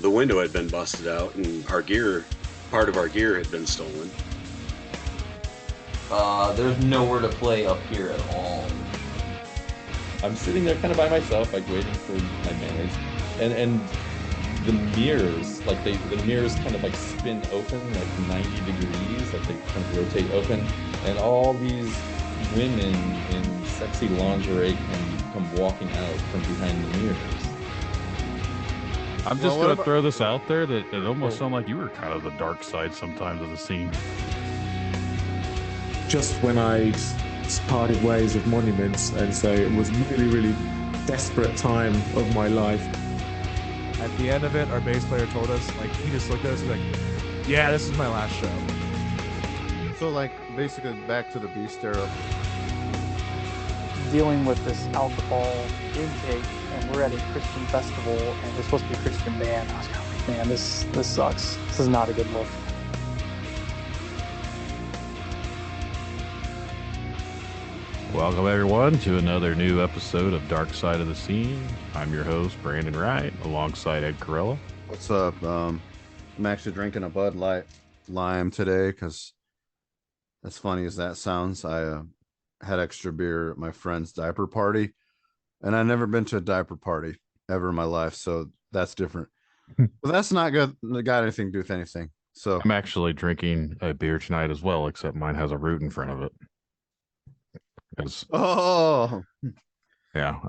the window had been busted out and part of our gear had been stolen. There's nowhere to play up here at all. I'm sitting there kind of by myself, like waiting for my manners, and the mirrors, like the mirrors kind of like spin open like 90 degrees, like they kind of rotate open, and all these women in sexy lingerie come walking out from behind the mirrors. I'm just gonna throw this out there that it almost sounded like you were kind of the dark side sometimes of the scene. Just when I'd parted ways with Monuments, and so it was really, really desperate time of my life. At the end of it, our bass player told us, like, he just looked at us like, yeah, this is my last show. So, like, basically back to the Beast era. Dealing with this alcohol intake, and we're at a Christian festival, and we're supposed to be a Christian band. I was kind of like, man, this sucks. This is not a good look. Welcome everyone to another new episode of Dark Side of the Scene. I'm your host Brandon Wright, alongside Ed Corella. What's up? I'm actually drinking a Bud Light Lime today because, as funny as that sounds, I had extra beer at my friend's diaper party, and I've never been to a diaper party ever in my life, so that's different. But that's not good. Got anything to do with anything. So I'm actually drinking a beer tonight as well, except mine has a root in front of it. Oh, yeah,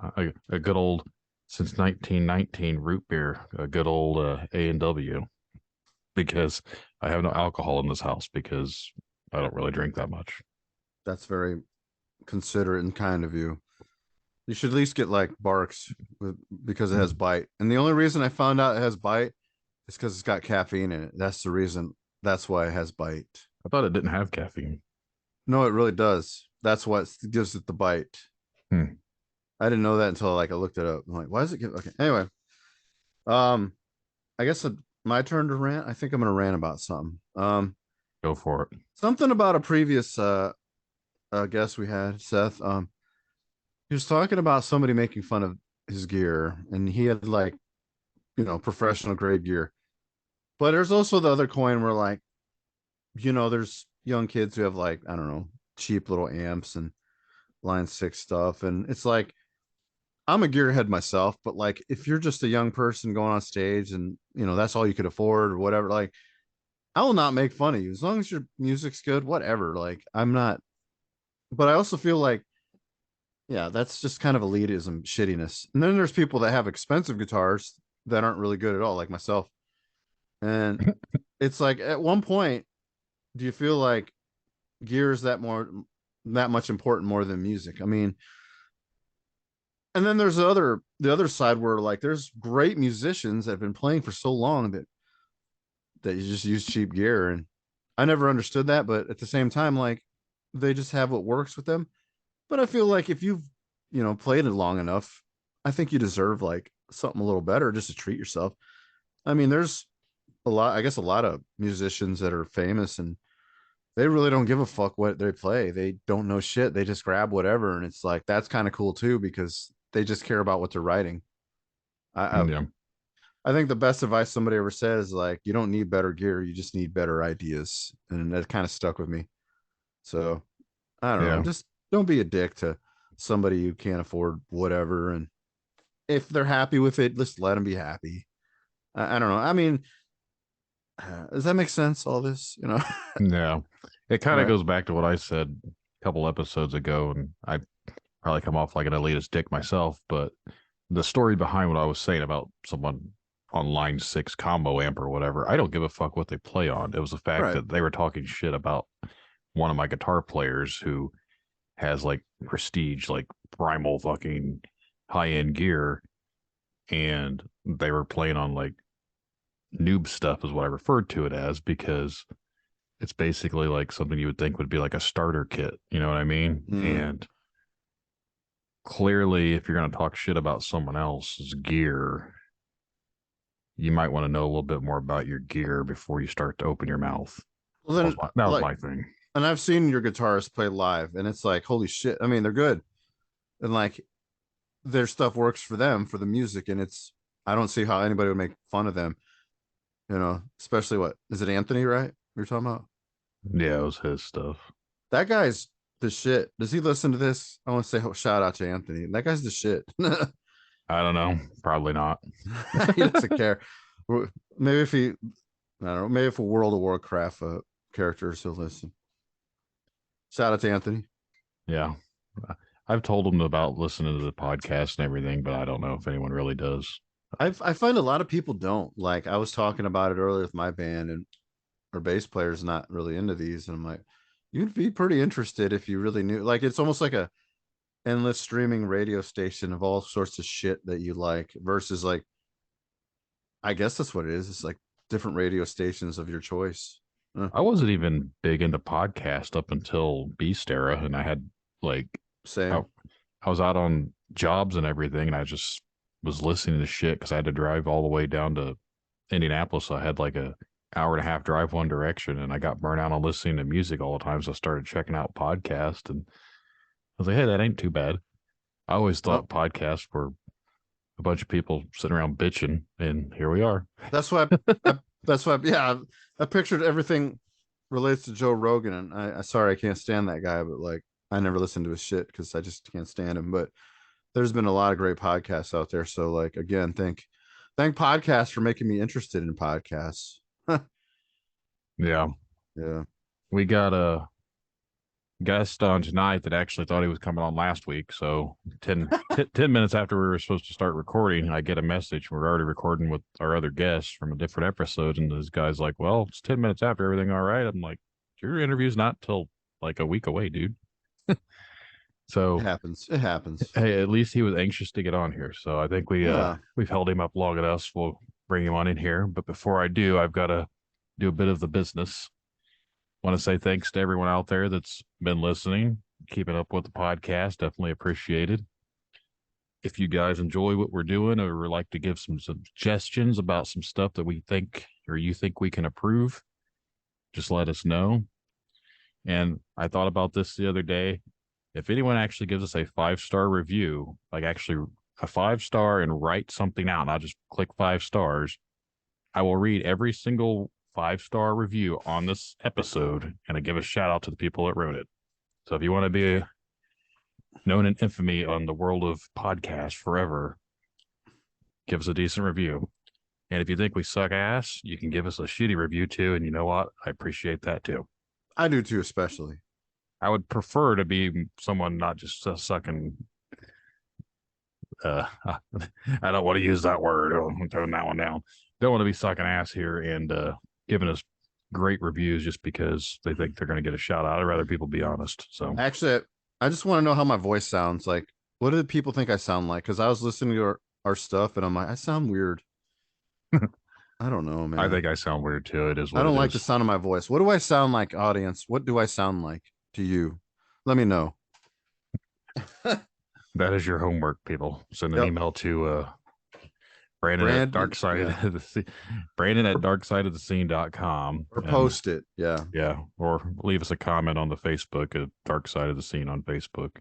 a good old, since 1919 root beer, a good old A&W, because I have no alcohol in this house because I don't really drink that much. That's very considerate and kind of you. You should at least get like Barks because it has bite. And the only reason I found out it has bite is because it's got caffeine in it. That's the reason. That's why it has bite. I thought it didn't have caffeine. No, it really does. That's what gives it the bite. I didn't know that until like I looked it up. I'm like, why does it give? Okay. Anyway, I guess my turn to rant. I think I'm gonna rant about something. Go for it. Something about a previous guest we had, Seth. He was talking about somebody making fun of his gear, and he had like, professional grade gear. But there's also the other coin where like, there's young kids who have like, I don't know, cheap little amps and line 6 stuff, and it's like, I'm a gearhead myself, but like if you're just a young person going on stage and that's all you could afford or whatever, like I will not make fun of you as long as your music's good, whatever. Like I'm not, but I also feel like, yeah, that's just kind of elitism shittiness. And then there's people that have expensive guitars that aren't really good at all, like myself. And it's like, at one point, do you feel like gear is that much important more than music? I mean, and then there's the other side where like there's great musicians that have been playing for so long that you just use cheap gear, and I never understood that, but at the same time, like they just have what works with them. But I feel like if you've played it long enough, I think you deserve like something a little better just to treat yourself. I mean, there's a lot of musicians that are famous and they really don't give a fuck what they play. They don't know shit. They just grab whatever. And it's like, that's kind of cool too, because they just care about what they're writing. Yeah. I think the best advice somebody ever said is like, you don't need better gear. You just need better ideas. And that kind of stuck with me. So I don't know. Just don't be a dick to somebody who can't afford whatever. And if they're happy with it, just let them be happy. I don't know. I mean, does that make sense? All this, No, it kind of goes back to what I said a couple episodes ago, and I probably come off like an elitist dick myself, but the story behind what I was saying about someone on line 6 combo amp or whatever, I don't give a fuck what they play on. It was the fact that they were talking shit about one of my guitar players who has like prestige, like primal fucking high-end gear, and they were playing on like noob stuff is what I referred to it as, because it's basically like something you would think would be like a starter kit. You know what I mean? And clearly, if you're going to talk shit about someone else's gear, you might want to know a little bit more about your gear before you start to open your mouth. Well, then, that was my thing. And I've seen your guitarists play live, and it's like, holy shit. I mean, they're good. And like, their stuff works for them, for the music. And I don't see how anybody would make fun of them. You know, especially what is it, Anthony? Right? You're talking about Yeah, it was his stuff. that guy's the shit. Does he listen to this? I want to say shout out to Anthony. That guy's the shit. I don't know. Probably not. He doesn't care. Maybe if he, I don't know. Maybe if a World of Warcraft characters he'll listen. Shout out to Anthony. Yeah. I've told him about listening to the podcast and everything, but I don't know if anyone really does. I find a lot of people don't. Like I was talking about it earlier with my band, and our bass player's not really into these, and I'm like, you'd be pretty interested if you really knew. Like it's almost like a endless streaming radio station of all sorts of shit that you like versus like, I guess that's what it is. It's like different radio stations of your choice. I wasn't even big into podcast up until Beast era, and I had like Same. I was out on jobs and everything, and I just was listening to shit because I had to drive all the way down to Indianapolis. So I had like a hour and a half drive one direction, and I got burnt out on listening to music all the time. So I started checking out podcasts, and I was like, hey, that ain't too bad. I always thought podcasts were a bunch of people sitting around bitching, and here we are. That's why yeah, I pictured everything relates to Joe Rogan, and I sorry I can't stand that guy, but like I never listened to his shit because I just can't stand him. But there's been a lot of great podcasts out there. So like again, thank podcasts for making me interested in podcasts. Yeah. Yeah. We got a guest on tonight that actually thought he was coming on last week. So 10 minutes after we were supposed to start recording, I get a message. We're already recording with our other guests from a different episode. And this guy's like, well, it's 10 minutes after, everything all right? I'm like, your interview's not till like a week away, dude. So It happens. Hey, at least he was anxious to get on here. So I think we've held him up long enough. We'll bring him on in here. But before I do, I've got to do a bit of the business. Want to say thanks to everyone out there that's been listening, keeping up with the podcast. Definitely appreciated. If you guys enjoy what we're doing or would like to give some suggestions about some stuff that we think or you think we can improve, just let us know. And I thought about this the other day. If anyone actually gives us a 5-star review, like actually a 5-star and write something out, and I'll just click 5 stars, I will read every single 5-star review on this episode, and I give a shout out to the people that wrote it. So if you want to be known in infamy on the world of podcasts forever, give us a decent review. And if you think we suck ass, you can give us a shitty review too. And you know what? I appreciate that too. I do too, especially. I would prefer to be someone not just sucking. I don't want to use that word. I'm throwing that one down. Don't want to be sucking ass here and giving us great reviews just because they think they're going to get a shout out. I'd rather people be honest. So actually, I just want to know how my voice sounds. Like, what do people think I sound like? Because I was listening to our stuff, and I'm like, I sound weird. I don't know, man. I think I sound weird too. It is. I don't like the sound of my voice. What do I sound like, audience? What do I sound like to you? Let me know. That is your homework, people. Send an email to Brandon at darksideofthescene.com. Or post it. Yeah. Yeah. Or leave us a comment on the Facebook at Dark Side of the Scene on Facebook.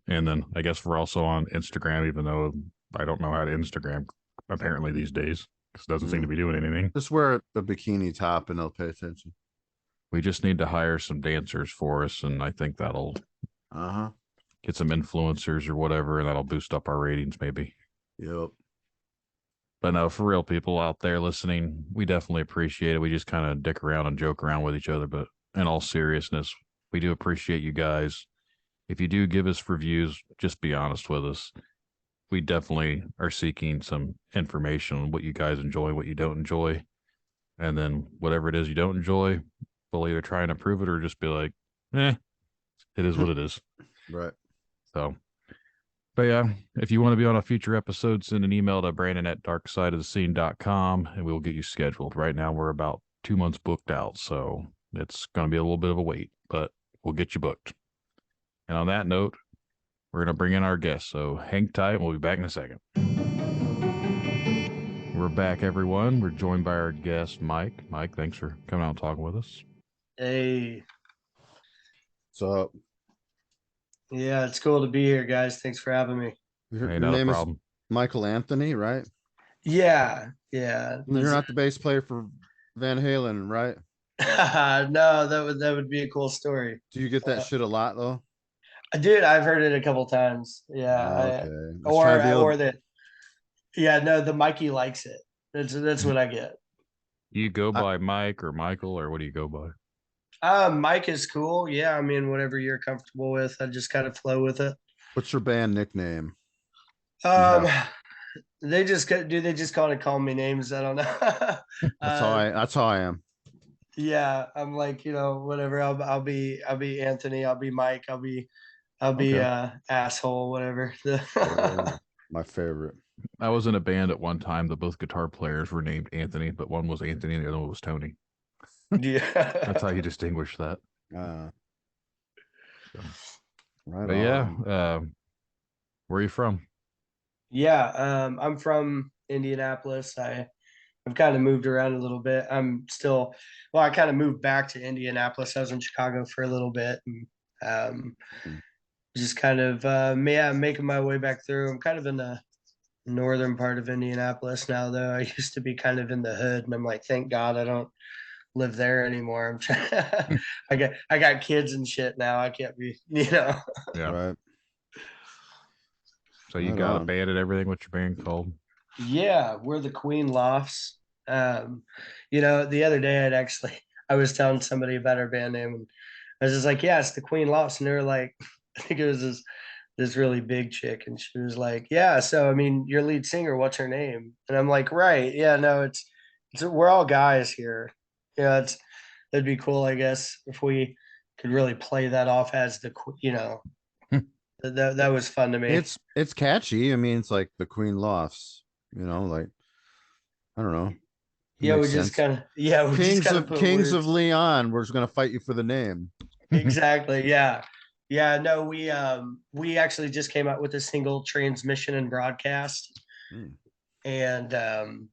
And then I guess we're also on Instagram, even though I don't know how to Instagram apparently these days. It doesn't seem to be doing anything. Just wear a bikini top and they'll pay attention. We just need to hire some dancers for us, and I think that'll get some influencers or whatever, and that'll boost up our ratings maybe. Yep. But no, for real, people out there listening, we definitely appreciate it. We just kind of dick around and joke around with each other, but in all seriousness, we do appreciate you guys. If you do give us reviews, just be honest with us. We definitely are seeking some information on what you guys enjoy, what you don't enjoy. And then whatever it is you don't enjoy, we'll either try and improve it or just be like, it is what it is. Right. So, but yeah, if you want to be on a future episode, send an email to Brandon at darksideofthescene.com and we'll get you scheduled. Right now, we're about 2 months booked out. So it's going to be a little bit of a wait, but we'll get you booked. And on that note, we're going to bring in our guest. So hang tight. We'll be back in a second. We're back, everyone. We're joined by our guest, Mike. Mike, thanks for coming out and talking with us. Hey. So, yeah, it's cool to be here, guys. Thanks for having me. Your name is Michael Anthony, right? Yeah, yeah. You're not the bass player for Van Halen, right? No, that would be a cool story. Do you get that Uh, shit a lot though? Dude, I've heard it a couple times. Okay. Yeah, I was trying to be able or to, the yeah, no, the Mikey likes it. That's what I get. You go I, by Mike or Michael, or what do you go by? Mike is cool. Yeah, I mean, whatever you're comfortable with, I just kind of flow with it. what's your band nickname? You Um, have. they just kind of call me names. I don't know. uh, That's how I am. yeah, I'm like, whatever. I'll be Anthony. I'll be Mike. I'll be Okay. asshole. Whatever. Oh, my favorite. I was in a band at one time that both guitar players were named Anthony, but one was Anthony and the other one was Tony. That's how Yeah. you distinguish that. Uh, So, right but yeah, on. where are you from? Yeah. I'm from Indianapolis. I've kind of moved around a little bit. I kind of moved back to Indianapolis. I was in Chicago for a little bit, and um, Mm. just kind of yeah, making my way back through. I'm kind of in the northern part of Indianapolis now, though. I used to be kind of in the hood, and I'm like, thank God I don't live there anymore. I'm trying. I got kids and shit now. I can't be. Yeah. Right. So you Right got a on. band and everything. What's your band called? Yeah, we're the Queen Lofts. The other day I was telling somebody about our band name, and I was just like, yeah, it's the Queen Lofts, and they were like, I think it was this really big chick, and she was like, yeah, so I mean, your lead singer, what's her name? And I'm like, right, yeah, no, it's we're all guys here. Yeah, it'd be cool, I guess, if we could really play that off as that was fun to me. It's catchy. I mean, it's like the Queen Lofts, like I don't know. It Yeah, makes sense. we just kind of put Kings of words. Leon, we're just gonna fight you for the name. Exactly. Yeah. Yeah. No, we actually just came out with a single transmission and broadcast, Mm, and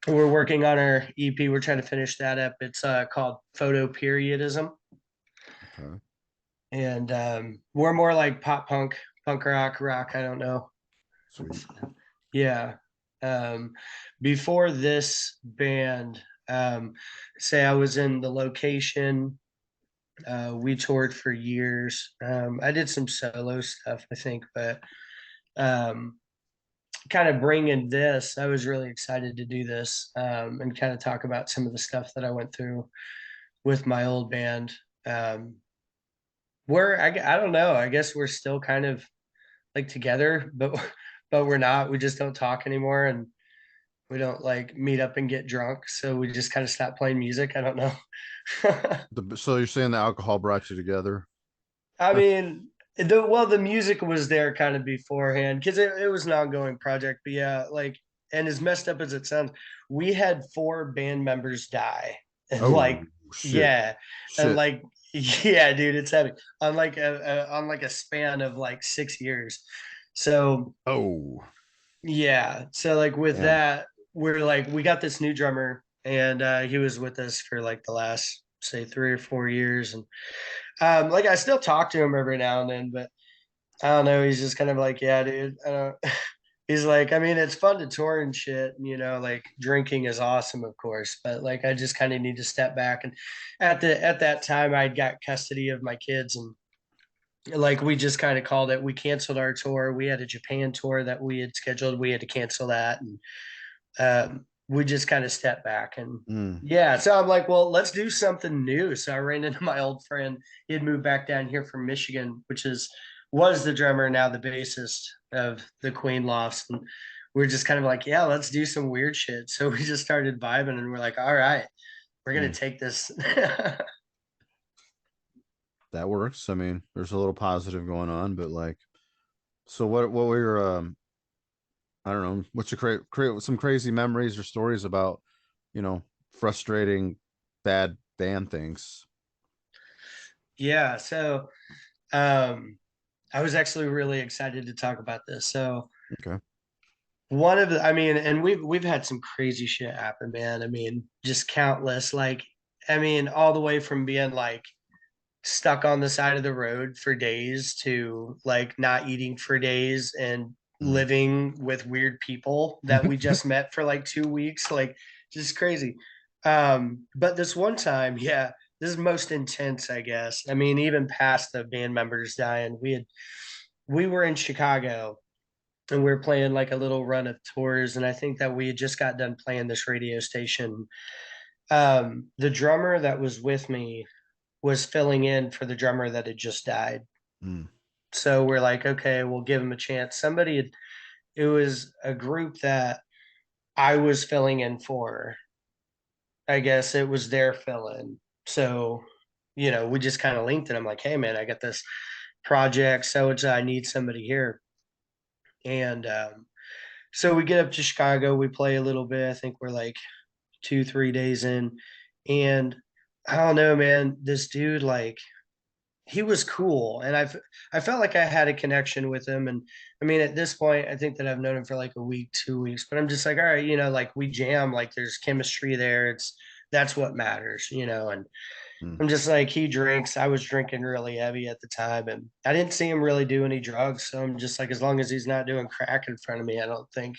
we're working on our EP. We're trying to finish that up. It's called Photo Periodism, okay. and we're more like pop punk, punk rock. I don't know. Sweet. Yeah. Um, Before this band, say I was in the location. We toured for years. I did some solo stuff, I think, but um, kind of bringing this, I was really excited to do this and kind of talk about some of the stuff that I went through with my old band. I don't know. I guess we're still kind of like together, but we're not. We just don't talk anymore, and we don't like meet up and get drunk. So we just kind of stopped playing music. I don't know. So you're saying the alcohol brought you together? I mean, the music was there kind of beforehand because it was an ongoing project. But yeah, like, and as messed up as it sounds, we had four band members die, and Oh shit. yeah, and Shit. like, yeah, dude, it's heavy on like a span of like 6 years. So Oh, yeah, so like with damn. that, we got this new drummer, and he was with us for like the last say 3 or 4 years, and like I still talk to him every now and then, but I don't know. He's just kind of like, yeah, dude. I don't. He's like, I mean, it's fun to tour and shit. And, like drinking is awesome, of course, but like I just kind of need to step back. And at that time, I'd got custody of my kids, and like we just kind of called it. We canceled our tour. We had a Japan tour that we had scheduled. We had to cancel that, and we just kind of stepped back. And Mm, yeah, so I'm like, well, let's do something new. So I ran into my old friend. He had moved back down here from Michigan, which was the drummer, now the bassist of the Queen Lofts. And we're just kind of like, yeah, let's do some weird shit. So we just started vibing, and we're like, all right, we're gonna mm. take this. That works. I mean, there's a little positive going on, but like, so what were your I don't know, what's your create some crazy memories or stories about, you know, frustrating bad band things? Yeah, so um I was actually really excited to talk about this. So Okay. I mean, and we've had some crazy shit happen, man. I mean, just countless. Like, I mean, all the way from being like stuck on the side of the road for days to like not eating for days and living with weird people that we just met for like 2 weeks, like just crazy. But this one time, yeah, this is most intense, I guess. I mean, even past the band members dying, we were in Chicago and we were playing like a little run of tours, and I think that we had just got done playing this radio station. The drummer that was with me was filling in for the drummer that had just died. Mm. So we're like, okay, we'll give him a chance. It was a group that I was filling in for. I guess it was their fill in. So, we just kind of linked, and I'm like, hey man, I got this project, so it's I need somebody here. And so we get up to Chicago, we play a little bit. I think we're like 2, 3 days in. And I don't know, man, this dude, like, he was cool. And I felt like I had a connection with him. And I mean, at this point, I think that I've known him for like a week, 2 weeks, but I'm just like, all right, like we jam, like there's chemistry there. That's what matters, and Mm. I'm just like, he drinks. I was drinking really heavy at the time, and I didn't see him really do any drugs. So I'm just like, as long as he's not doing crack in front of me, I don't think,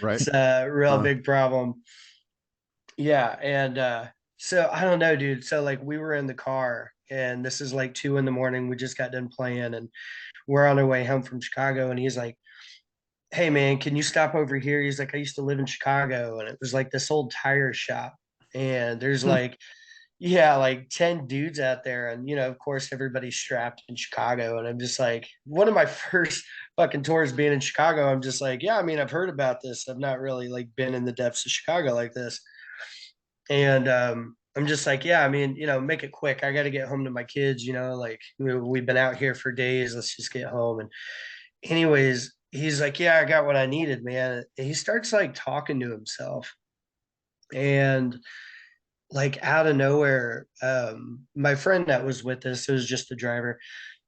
Right. it's a real big problem. Yeah. And so I don't know, dude. So like we were in the car, and this is like 2 in the morning. We just got done playing, and we're on our way home from Chicago. And he's like, hey man, can you stop over here? He's like, I used to live in Chicago, and it was like this old tire shop. And there's like, yeah, like 10 dudes out there. And, of course, everybody's strapped in Chicago. And I'm just like, one of my first fucking tours being in Chicago, I'm just like, yeah, I mean, I've heard about this. I've not really like been in the depths of Chicago like this. And I'm just like, yeah, I mean, make it quick. I got to get home to my kids, like we've been out here for days. Let's just get home. And anyways, he's like, yeah, I got what I needed, man. And he starts like talking to himself. And like out of nowhere, my friend that was with us, it was just the driver,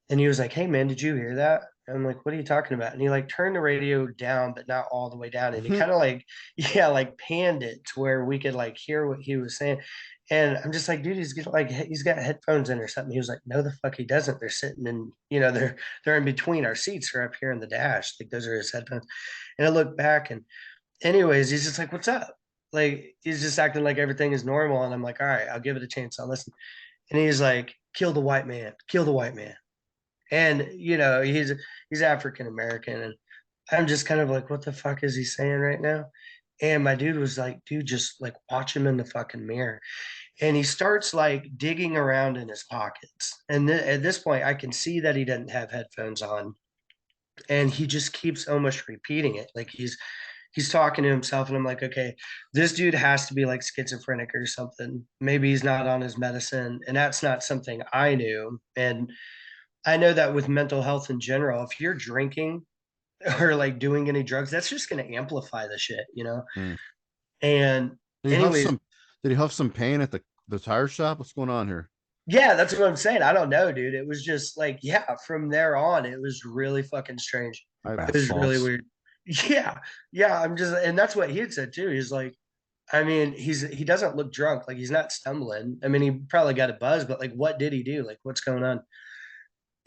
and he was like, hey man, did you hear that? And I'm like, what are you talking about? And he like turned the radio down, but not all the way down. And he kind of like, yeah, like panned it to where we could like hear what he was saying. And I'm just like, dude, he's got headphones in or something. He was like, no, the fuck he doesn't. They're sitting in, they're in between our seats. They're up here in the dash. Like those are his headphones. And I look back, and anyways, he's just like, what's up? Like he's just acting like everything is normal. And I'm like, all right, I'll give it a chance. I'll listen. And he's like, kill the white man, kill the white man. And he's African American, and I'm just kind of like, what the fuck is he saying right now? And my dude was like, dude, just like watch him in the fucking mirror. And he starts like digging around in his pockets. And at this point, I can see that he doesn't have headphones on, and he just keeps almost repeating it, like he's talking to himself. And I'm like, okay, this dude has to be like schizophrenic or something. Maybe he's not on his medicine, and that's not something I knew. And I know that with mental health in general, if you're drinking or like doing any drugs, that's just going to amplify the shit. Mm. And Did he anyways, huff some pain at the tire shop? What's going on here? yeah, that's what I'm saying. I don't know, dude. It was just like, yeah, from there on, it was really fucking strange. It was really weird. Yeah. Yeah. And that's what he had said too. He's like, I mean, he doesn't look drunk. Like he's not stumbling. I mean, he probably got a buzz, but like, what did he do? Like, what's going on?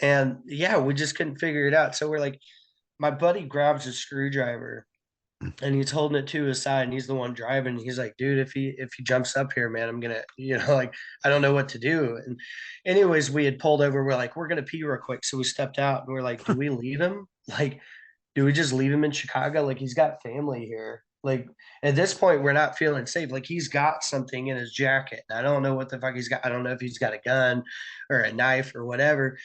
And yeah, we just couldn't figure it out. So we're like, my buddy grabs a screwdriver and he's holding it to his side, and he's the one driving. He's like, dude, if he jumps up here, man, I'm gonna, like, I don't know what to do. And anyways, we had pulled over. We're like, we're gonna pee real quick. So we stepped out, and we're like, do we leave him? Like, do we just leave him in Chicago? Like, he's got family here. Like, at this point, we're not feeling safe. Like, he's got something in his jacket. I don't know what the fuck he's got. I don't know if he's got a gun or a knife or whatever.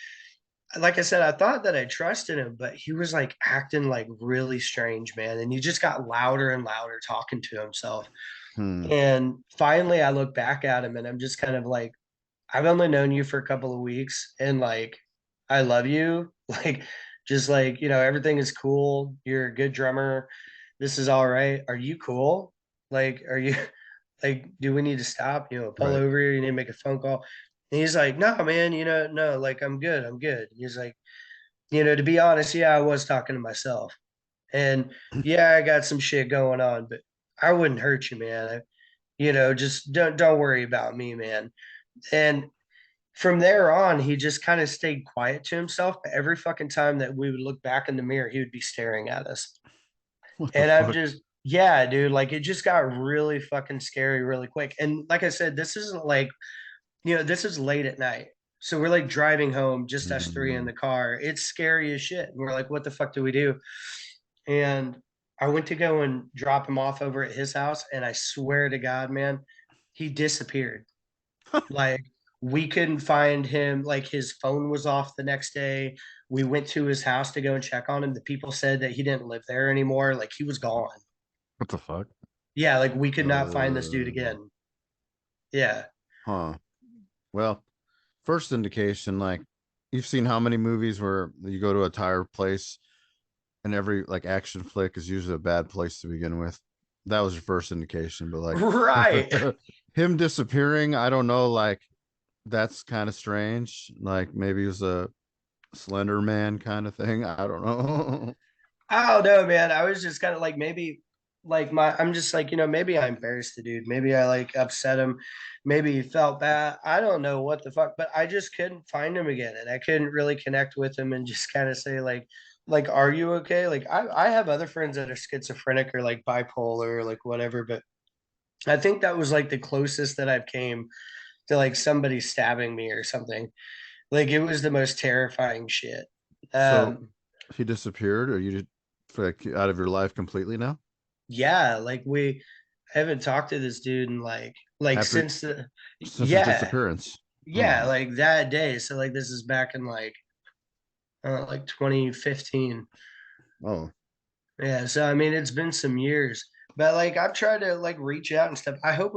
Like I said, I thought that I trusted him, but he was like acting like really strange, man. And he just got louder and louder talking to himself. And finally, I look back at him, and I'm just kind of like, I've only known you for a couple of weeks, and like, I love you. Like, just like, everything is cool. You're a good drummer. This is all right. Are you cool? Like, are you like, do we need to stop? Pull Right. over here. You need to make a phone call. And he's like, no, man, no, like, I'm good. I'm good. He's like, to be honest, yeah, I was talking to myself. And yeah, I got some shit going on, but I wouldn't hurt you, man. Just don't worry about me, man. And from there on, he just kind of stayed quiet to himself. But every fucking time that we would look back in the mirror, he would be staring at us. What the And I'm fuck? just, yeah, dude, like it just got really fucking scary really quick. And like I said, this isn't like, this is late at night. So we're like driving home, just us three in Mm. the car. It's scary as shit. And we're like, what the fuck do we do? And I went to go and drop him off over at his house. And I swear to God, man, he disappeared. Like we couldn't find him. Like his phone was off the next day. We went to his house to go and check on him. The people said that he didn't live there anymore. Like he was gone. What the fuck? Yeah, like we could not find this dude Uh, again. Yeah. huh. Well, first indication, like you've seen how many movies where you go to a tire place and every like action flick is usually a bad place to begin with. That was your first indication, but like Right. him disappearing, I don't know, like that's kind of strange. Like maybe it was a Slender Man kind of thing. I don't know. I don't know, man. I was just kind of like maybe like I'm just like, maybe I embarrassed the dude. Maybe I like upset him. Maybe he felt bad. I don't know what the fuck, but I just couldn't find him again. And I couldn't really connect with him and just kind of say like, are you okay? Like I have other friends that are schizophrenic or like bipolar or like whatever, but I think that was like the closest that I've came to like somebody stabbing me or something. Like it was the most terrifying shit. So Um, he disappeared, or you just like out of your life completely now? yeah, like I haven't talked to this dude in like After since the since his yeah, disappearance. yeah, Oh, like that day. So like this is back in like 2015. oh, Yeah, so I mean it's been some years, but like I've tried to like reach out and stuff. I hope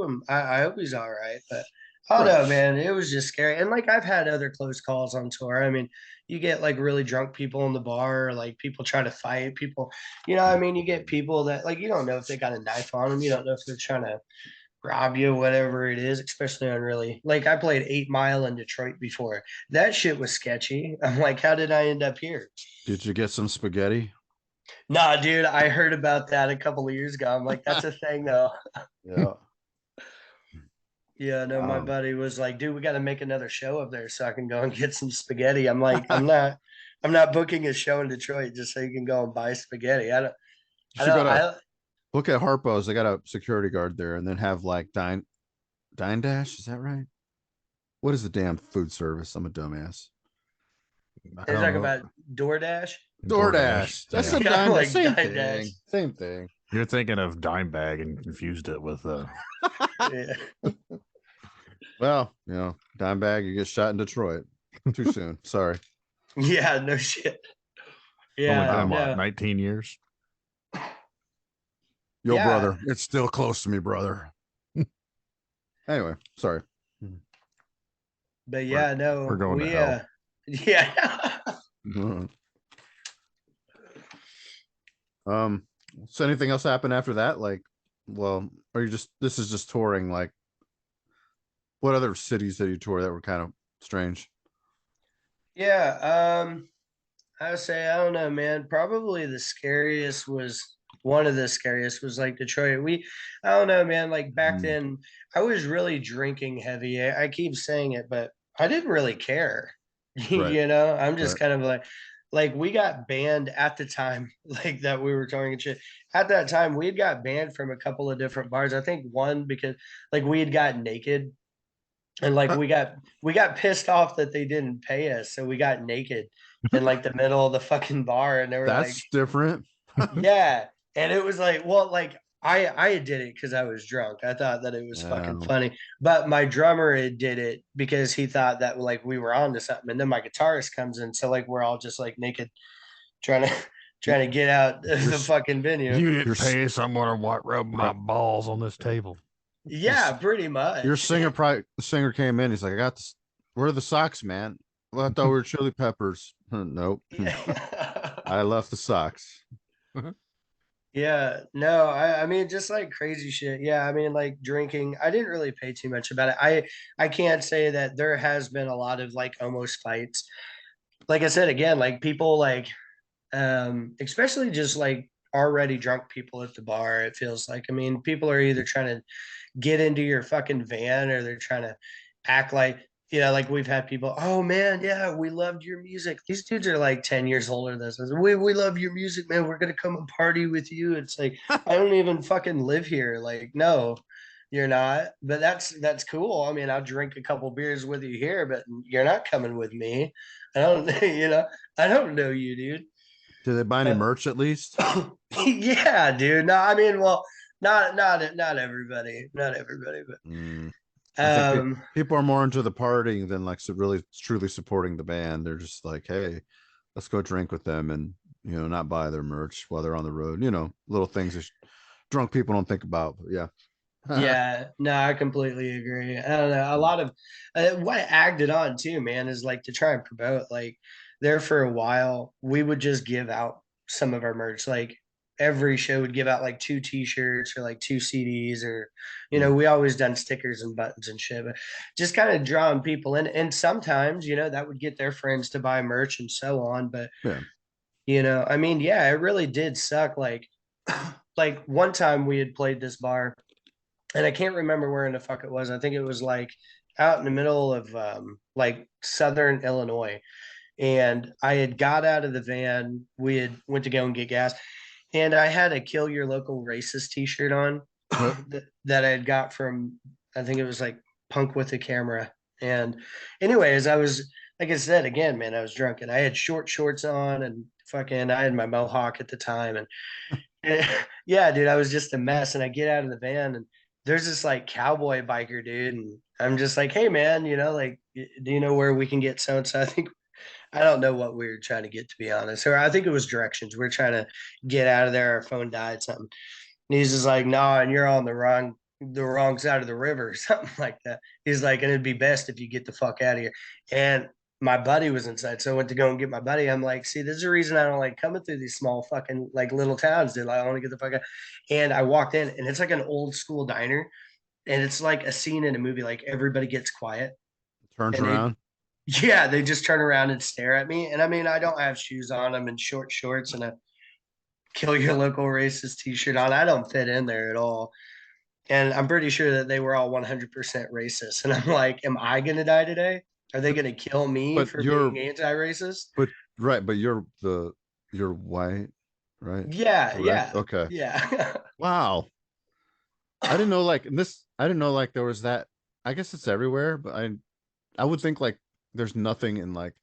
he's all right, but I don't right. know, man. It was just scary. And like I've had other close calls on tour. I mean, you get like really drunk people in the bar, like people try to fight people. I mean, you get people that like you don't know if they got a knife on them. You don't know if they're trying to rob you, whatever it is, especially on really like I played 8 Mile in Detroit before. That shit was sketchy. I'm like, how did I end up here? Did you get some spaghetti? Nah, dude, I heard about that a couple of years ago. I'm like, that's a thing though. Yeah. Yeah, no, my Um, buddy was like, dude, we got to make another show up there so I can go and get some spaghetti. I'm like, I'm not booking a show in Detroit just so you can go and buy spaghetti. you I should don't, go to I, look at Harpo's. They got a security guard there, and then have like Dine Dash. Is that right? What is the damn food service? I'm a dumbass. I they don't talk know. about DoorDash. DoorDash. That's Yeah. a I'm dime. like, Same Dine thing. Dash. Same thing. You're thinking of Dime Bag and confused it with Yeah. Well, dime bag. You get shot in Detroit. Too soon. Sorry. Yeah, no shit. only Yeah, been what, no. 19 years? Yo, Yeah. brother. It's still close to me, brother. Anyway, sorry. But yeah, no, we're going to we hell. yeah. So anything else happen after that? Like, well, or you just this is just touring, like what other cities did you tour that were kind of strange? Yeah, I would say I don't know, man. Probably the scariest was one of the scariest was like Detroit. I don't know, man. Like back Mm, then, I was really drinking heavy. I keep saying it, but I didn't really care. right, I'm just right. kind of like we got banned at the time, like that we were touring and shit. At that time, we had got banned from a couple of different bars. I think one because like we had got naked and like we got pissed off that they didn't pay us, so we got naked in like the middle of the fucking bar, and they were like, That's different. "Yeah," and it was like, well, like I did it because I was drunk. I thought that it was fucking Um, funny, but my drummer did it because he thought that like we were on to something, and then my guitarist comes in, so like we're all just like naked, trying to trying to get out of You're the fucking venue. You You're didn't s- pay someone to what rub my balls on this table. Yeah, pretty your much. singer probably the singer came in. He's like, I got this. Where are the socks, man? Well, I thought we were Chili Peppers. Nope. I left the socks. Yeah, no, I mean just like crazy shit. Yeah, I mean like drinking. I didn't really pay too much about it. I can't say that there has been a lot of like almost fights. Like I said again, like people like especially just like already drunk people at the bar, it feels like. I mean, people are either trying to get into your fucking van or they're trying to act like like we've had people, oh man, yeah, we loved your music. These dudes are like 10 years older than us. We love your music, man. We're gonna come and party with you. It's like, I don't even fucking live here. Like, no, you're not. But that's cool. I mean, I'll drink a couple beers with you here, but you're not coming with me. I don't, I don't know you, dude. Do they buy any But merch at least? yeah, dude. No, I mean, well, not everybody, not everybody, but Mm. I think um, people are more into the partying than like really truly supporting the band. They're just like, hey, let's go drink with them and not buy their merch while they're on the road. Little things that drunk people don't think about. But yeah. yeah, no, I completely agree. I don't know. A lot of what agged it on too, man, is like to try and promote. Like there for a while, we would just give out some of our merch. Like every show would give out like two T-shirts or like two CDs, or we always done stickers and buttons and shit. But just kind of drawing people in, and sometimes that would get their friends to buy merch and so on. But Yeah. I mean, yeah, it really did suck. Like one time we had played this bar and I can't remember where in the fuck it was. I think it was like out in the middle of like southern Illinois. And I had got out of the van. We had went to go and get gas, and I had a "Kill Your Local Racist" T-shirt on that I had got from, I think it was like Punk with a Camera. And anyways, I was, like I said again, man, I was drunk and I had short shorts on and fucking I had my mohawk at the time, and yeah, dude, I was just a mess. And I get out of the van and there's this like cowboy biker dude. And I'm just like, hey, man, like, do you know where we can get so and so? I think, I don't know what we were trying to get, to be honest. Or I think it was directions. We are trying to get out of there. Our phone died, something. And he's just like, nah, and you're on the wrong side of the river, or something like that. He's like, and it'd be best if you get the fuck out of here. And my buddy was inside, so I went to go and get my buddy. I'm like, see, this is the reason I don't like coming through these small fucking like little towns, dude. Like, I want to get the fuck out. And I walked in, and it's like an old school diner, and it's like a scene in a movie. Like everybody gets quiet, Turns and around. yeah, they just turn around and stare at me. And I mean, I don't have shoes on. I'm in short shorts and a "Kill Your Local Racist" T-shirt on. I don't fit in there at all. And I'm pretty sure that they were all 100% racist. And I'm like, am I going to die today? Are they going to kill me But for being anti-racist? but right, but you're white, right? Yeah, Correct. yeah, Okay. yeah. Wow. I didn't know like this. I didn't know like there was that. I guess it's everywhere, but I would think like there's nothing in like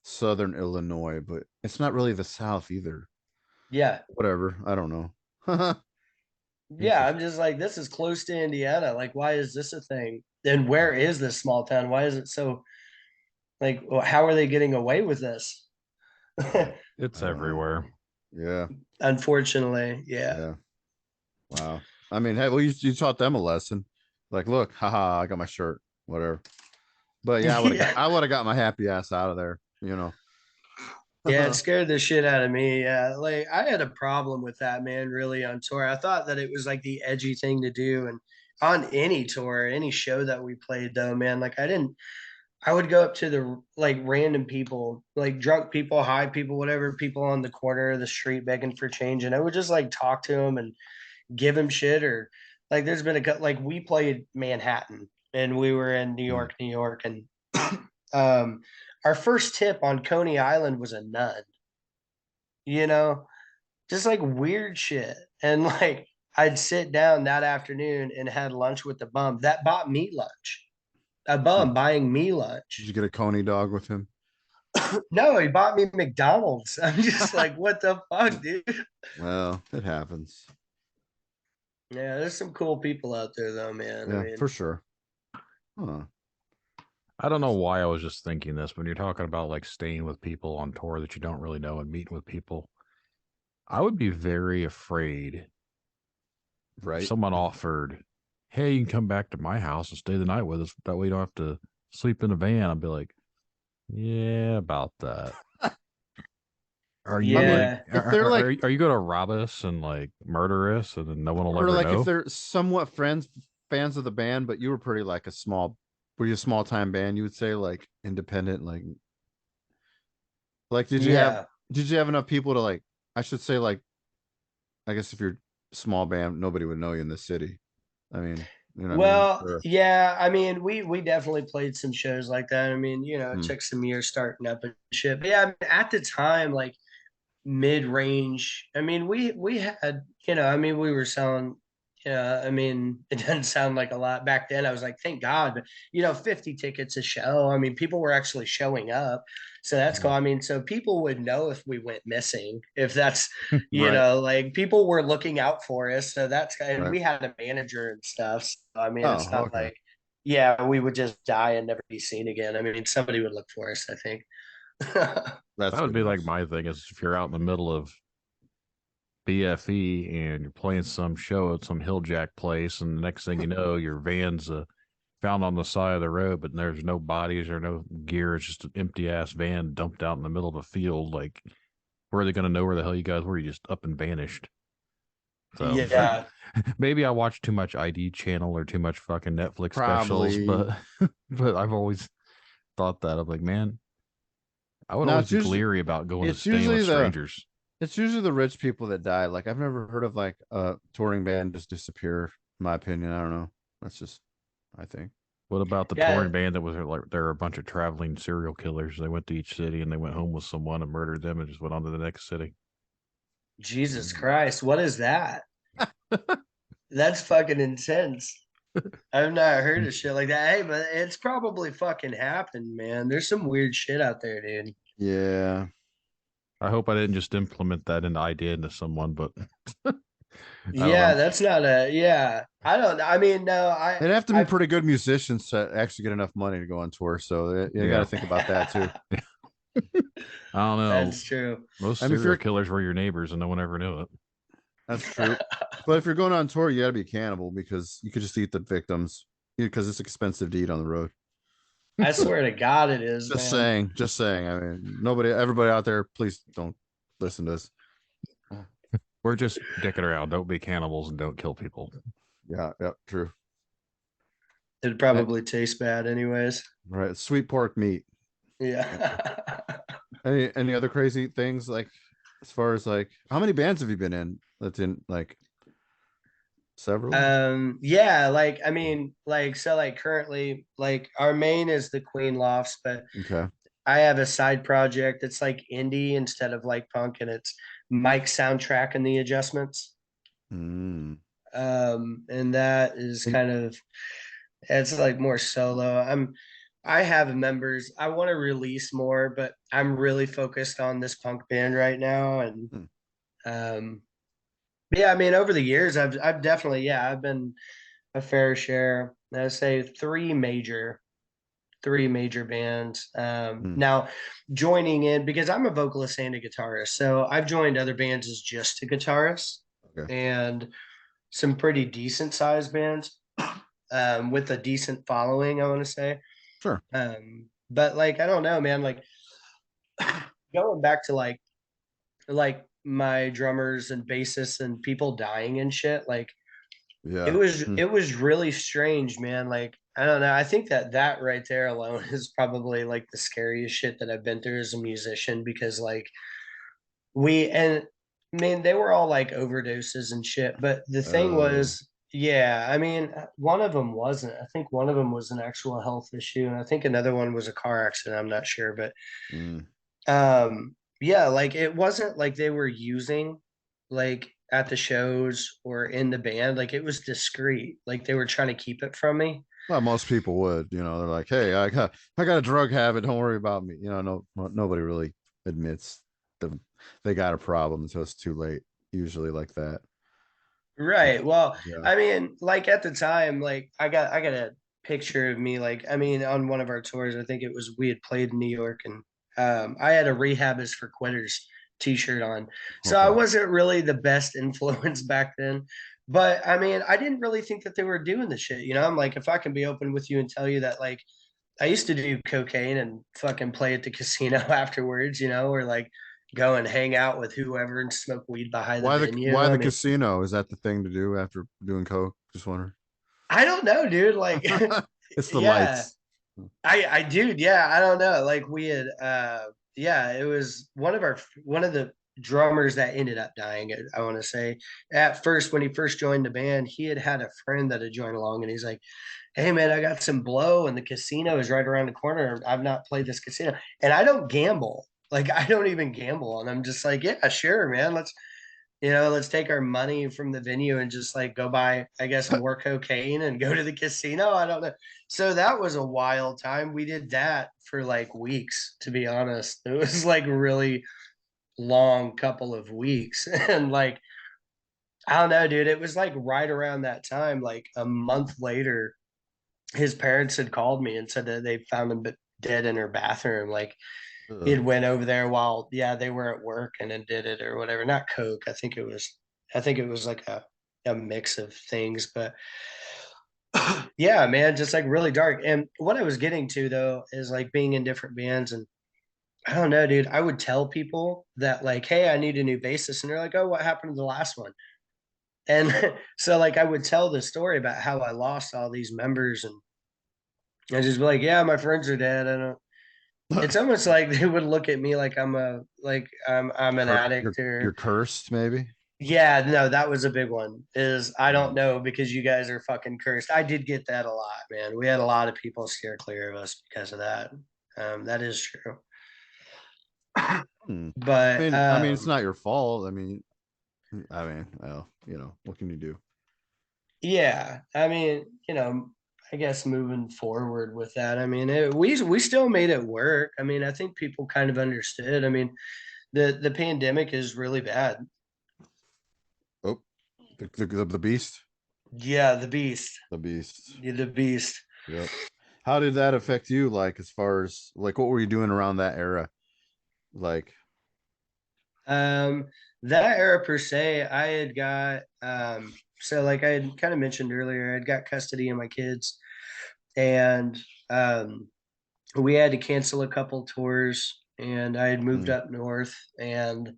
southern Illinois, but it's not really the South either. Yeah. Whatever. I don't know. Yeah, I'm Interesting. just like, this is close to Indiana. Like, why is this a thing? And where is this small town? Why is it so, like, how are they getting away with this? It's I don't know. everywhere. Yeah. Unfortunately, yeah. Yeah. Wow. I mean, hey, well, you taught them a lesson. Like, look, haha, I got my shirt, whatever. But yeah, Yeah. I would have got my happy ass out of there. Yeah, it scared the shit out of me. Yeah, like I had a problem with that, man, really on tour. I thought that it was like the edgy thing to do. And on any tour, any show that we played though, man, like I would go up to the like random people, like drunk people, high people, whatever, people on the corner of the street begging for change. And I would just like talk to them and give them shit. Or like there's been like we played Manhattan and we were in New York. And um our first tip on Coney Island was a nun, you know, just like weird shit. And like I'd sit down that afternoon and had lunch with the bum that bought me lunch. A bum buying me Did lunch. you get a Coney dog with him? No, he bought me McDonald's. I'm just like, what the fuck, dude? Well, it happens. Yeah, there's some cool people out there though, man. I Yeah, mean, for sure. Huh. I don't know why I was just thinking this when you're talking about like staying with people on tour that you don't really know and meeting with people. I would be very afraid if Right. someone offered, hey, you can come back to my house and stay the night with us. That way you don't have to sleep in a van. I'd be like, yeah, about that. Are you yeah. If they're like, are you going to rob us and like murder us and then no one will or ever like if know? they're somewhat fans of the band, but you were pretty like were you a small time band? You would say like independent, like Yeah. did you have enough people to like? I should say like, I guess if you're small band, nobody would know you in the city. I mean, You know what I mean? Well, yeah, I mean, we definitely played some shows like that. I mean, it Mm. took some years starting up and shit. But yeah, I mean, at the time, like mid range, I mean, we had, I mean, we were selling, I mean, it doesn't sound like a lot back then. I was like, thank God, but 50 tickets a show. I mean, people were actually showing up. So that's cool. I mean, so people would know if we went missing, if that's, Right. like people were looking out for us. So and Right. we had a manager and stuff. So, I mean, it's Oh, not okay. like, yeah, we would just die and never be seen again. I mean, somebody would look for us, I think. That's That would good be like news. my thing is if you're out in the middle of BFE and you're playing some show at some hilljack place, and the next thing you know, your van's found on the side of the road, but there's no bodies or no gear. It's just an empty ass van dumped out in the middle of a field. Like, where are they going to know where the hell you guys were? You just up and vanished. So Yeah. maybe I watch too much ID channel or too much fucking Netflix specials, Probably. but but I've always thought that. I'm like, man, I would No, always be leery about going to it's staying with usually the strangers. it's usually the rich people that die. Like I've never heard of like a touring band just disappear. In my opinion, I don't know. That's just I think. What about the Yeah. touring band that was like they're a bunch of traveling serial killers? They went to each city and they went home with someone and murdered them and just went on to the next city. Jesus Mm. Christ. What is that? That's fucking intense. I've not heard of shit like that. Hey, but it's probably fucking happened, man. There's some weird shit out there, dude. Yeah. I hope I didn't just implement that idea into someone, but I don't Yeah, know. that's not yeah. I mean, no, They'd have to be I pretty good musicians to actually get enough money to go on tour. So you got to Yeah, think about that too. I don't know. That's true. Most I mean, if serial you're killers were your neighbors and no one ever knew it. that's true. But if you're going on tour, you got to be a cannibal because you could just eat the victims because it's expensive to eat on the road. I swear to God, it is, Just man. saying, just saying. I mean, everybody out there, please don't listen to us. We're just dicking around. Don't be cannibals and don't kill people. Yeah, true. It'd probably taste bad, anyways. Right, sweet pork meat. Yeah. Any other crazy things like as far as like how many bands have you been in? That's in like several. Yeah, like I mean, like so, like currently, like our main is the Queen Lofts, but Okay. I have a side project that's like indie instead of like punk, and it's Mike soundtrack and the adjustments. Mm. And that is And- kind of it's like more solo. I have members. I want to release more, but I'm really focused on this punk band right now. And Hmm. um yeah, I mean over the years I've definitely I've been a fair share. I say three major bands. Hmm. Now joining in because I'm a vocalist and a guitarist. So I've joined other bands as just a guitarist Okay. and some pretty decent sized bands with a decent following, I want to say. Sure. But like, I don't know, man, like going back to like my drummers and bassists and people dying and shit, like Yeah. it was really strange, man. Like, I don't know. I think that right there alone is probably like the scariest shit that I've been through as a musician because like and I mean they were all like overdoses and shit, but the thing was I mean one of them wasn't. I think one of them was an actual health issue and I think another one was a car accident. I'm not sure, but Mm. yeah, like it wasn't like they were using like at the shows or in the band, like it was discreet. Like they were trying to keep it from me. Well, most people would, they're like, "Hey, I got a drug habit. Don't worry about me." Nobody really admits they got a problem until it's too late. Usually like that. Right. Well, Yeah. I mean, like at the time, like I got a picture of me, like I mean, on one of our tours, I think it was we had played in New York and I had a Rehab is for Quitters t-shirt on. So I Okay. wasn't really the best influence back then. But I mean, I didn't really think that they were doing the shit. I'm like, if I can be open with you and tell you that like I used to do cocaine and fucking play at the casino afterwards, or like go and hang out with whoever and smoke weed behind the venue. Why I the mean, casino? Is that the thing to do after doing coke? Just wondering. I don't know, dude. Like, It's the yeah, lights. dude, yeah, I don't know. Like we had, it was one of drummers that ended up dying. I want to say at first, when he first joined the band, he had a friend that had joined along, and he's like, "Hey man, I got some blow, and the casino is right around the corner. I've not played this casino, and I don't gamble. Like I don't even gamble." And I'm just like, "Yeah, sure, man. Let's take our money from the venue and just like go buy, I guess, more cocaine and go to the casino." I don't know. So that was a wild time. We did that for like weeks, to be honest. It was like really long couple of weeks. And like, I don't know, dude. It was like right around that time, like a month later, his parents had called me and said that they found him dead in her bathroom. Like he Ugh. had went over there while they were at work and then did it or whatever. Not coke. I think it was like a mix of things. But yeah, man, just like really dark. And what I was getting to though is like being in different bands, and I don't know, dude. I would tell people that like, hey, I need a new bassist, and they're like, oh, what happened to the last one? And so like I would tell the story about how I lost all these members, and I just be like, yeah, my friends are dead. I don't. It's almost like they would look at me like I'm an addict You're or cursed, maybe. yeah, no, that was a big one. Is I don't Mm. know because you guys are fucking cursed. I did get that a lot, man. We had a lot of people steer clear of us because of that. That is true. Hmm. But It's not your fault. Well, what can you do? yeah, I guess moving forward with that, we still made it work. I think people kind of understood. The pandemic is really bad. Oh, the beast, Yeah, the beast. the beast. Yeah, the beast. Yep. How did that affect you? Like, as far as like, what were you doing around that era? Like, Um, that era per se, I had got so like I had kind of mentioned earlier, I'd got custody of my kids, and we had to cancel a couple tours, and I had moved mm, up north, and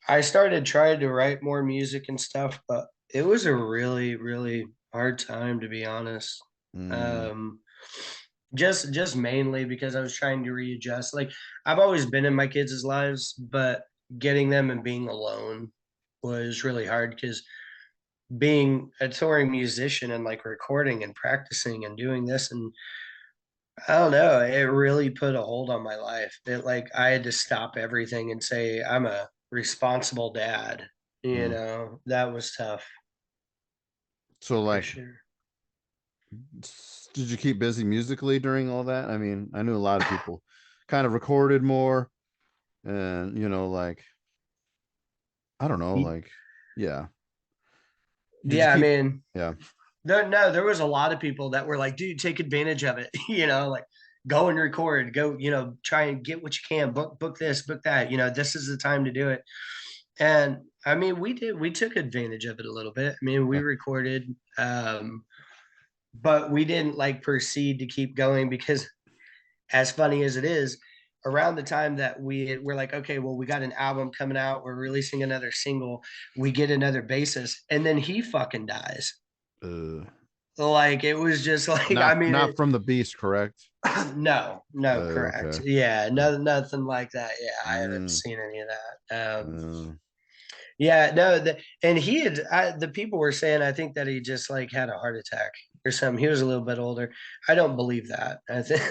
I started trying to write more music and stuff, but it was a really, really hard time to be honest. mm, Um, just mainly because I was trying to readjust. Like I've always been in my kids' lives, but getting them and being alone was really hard because being a touring musician and like recording and practicing and doing this, and I don't know, it really put a hold on my life. It like I had to stop everything and say I'm a responsible dad. mm. That was tough So, for like, sure. did you keep busy musically during all that? I knew a lot of people kind of recorded more, and like, I don't know, like, yeah. Did you Yeah, keep? Yeah. there was a lot of people that were like, dude, take advantage of it. Like go and record, go, try and get what you can, book this, book that. This is the time to do it. And we took advantage of it a little bit. We Yeah. recorded, but we didn't like proceed to keep going because, as funny as it is, around the time that we're like, okay, well, we got an album coming out, we're releasing another single, we get another bassist, and then he fucking dies. Uh, Like it was just like, not from the beast, correct? no, correct. Okay. Yeah, no, nothing like that. Yeah, I haven't Mm, seen any of that. uh, Yeah, no, and the people were saying, I think that he just like had a heart attack or something. He was a little bit older. I don't believe that. I think,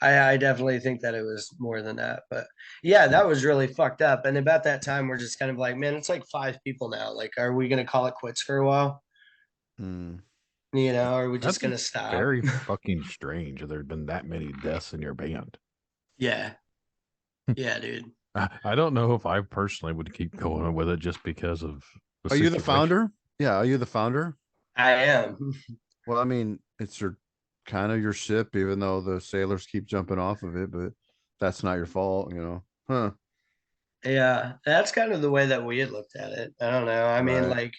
I definitely think that it was more than that. But yeah, that was really fucked up. And about that time, we're just kind of like, man, it's like five people now. Like, are we gonna call it quits for a while? mm. Are we just That's gonna stop? very fucking strange. There have been that many deaths in your band. Yeah, yeah, dude. I don't know if I personally would keep going with it just because of the Are you the situation. founder? Yeah. Are you the founder? I am. Well, it's your kind of your ship, even though the sailors keep jumping off of it, but that's not your fault. Huh? Yeah, that's kind of the way that we had looked at it. I don't know. Right. Like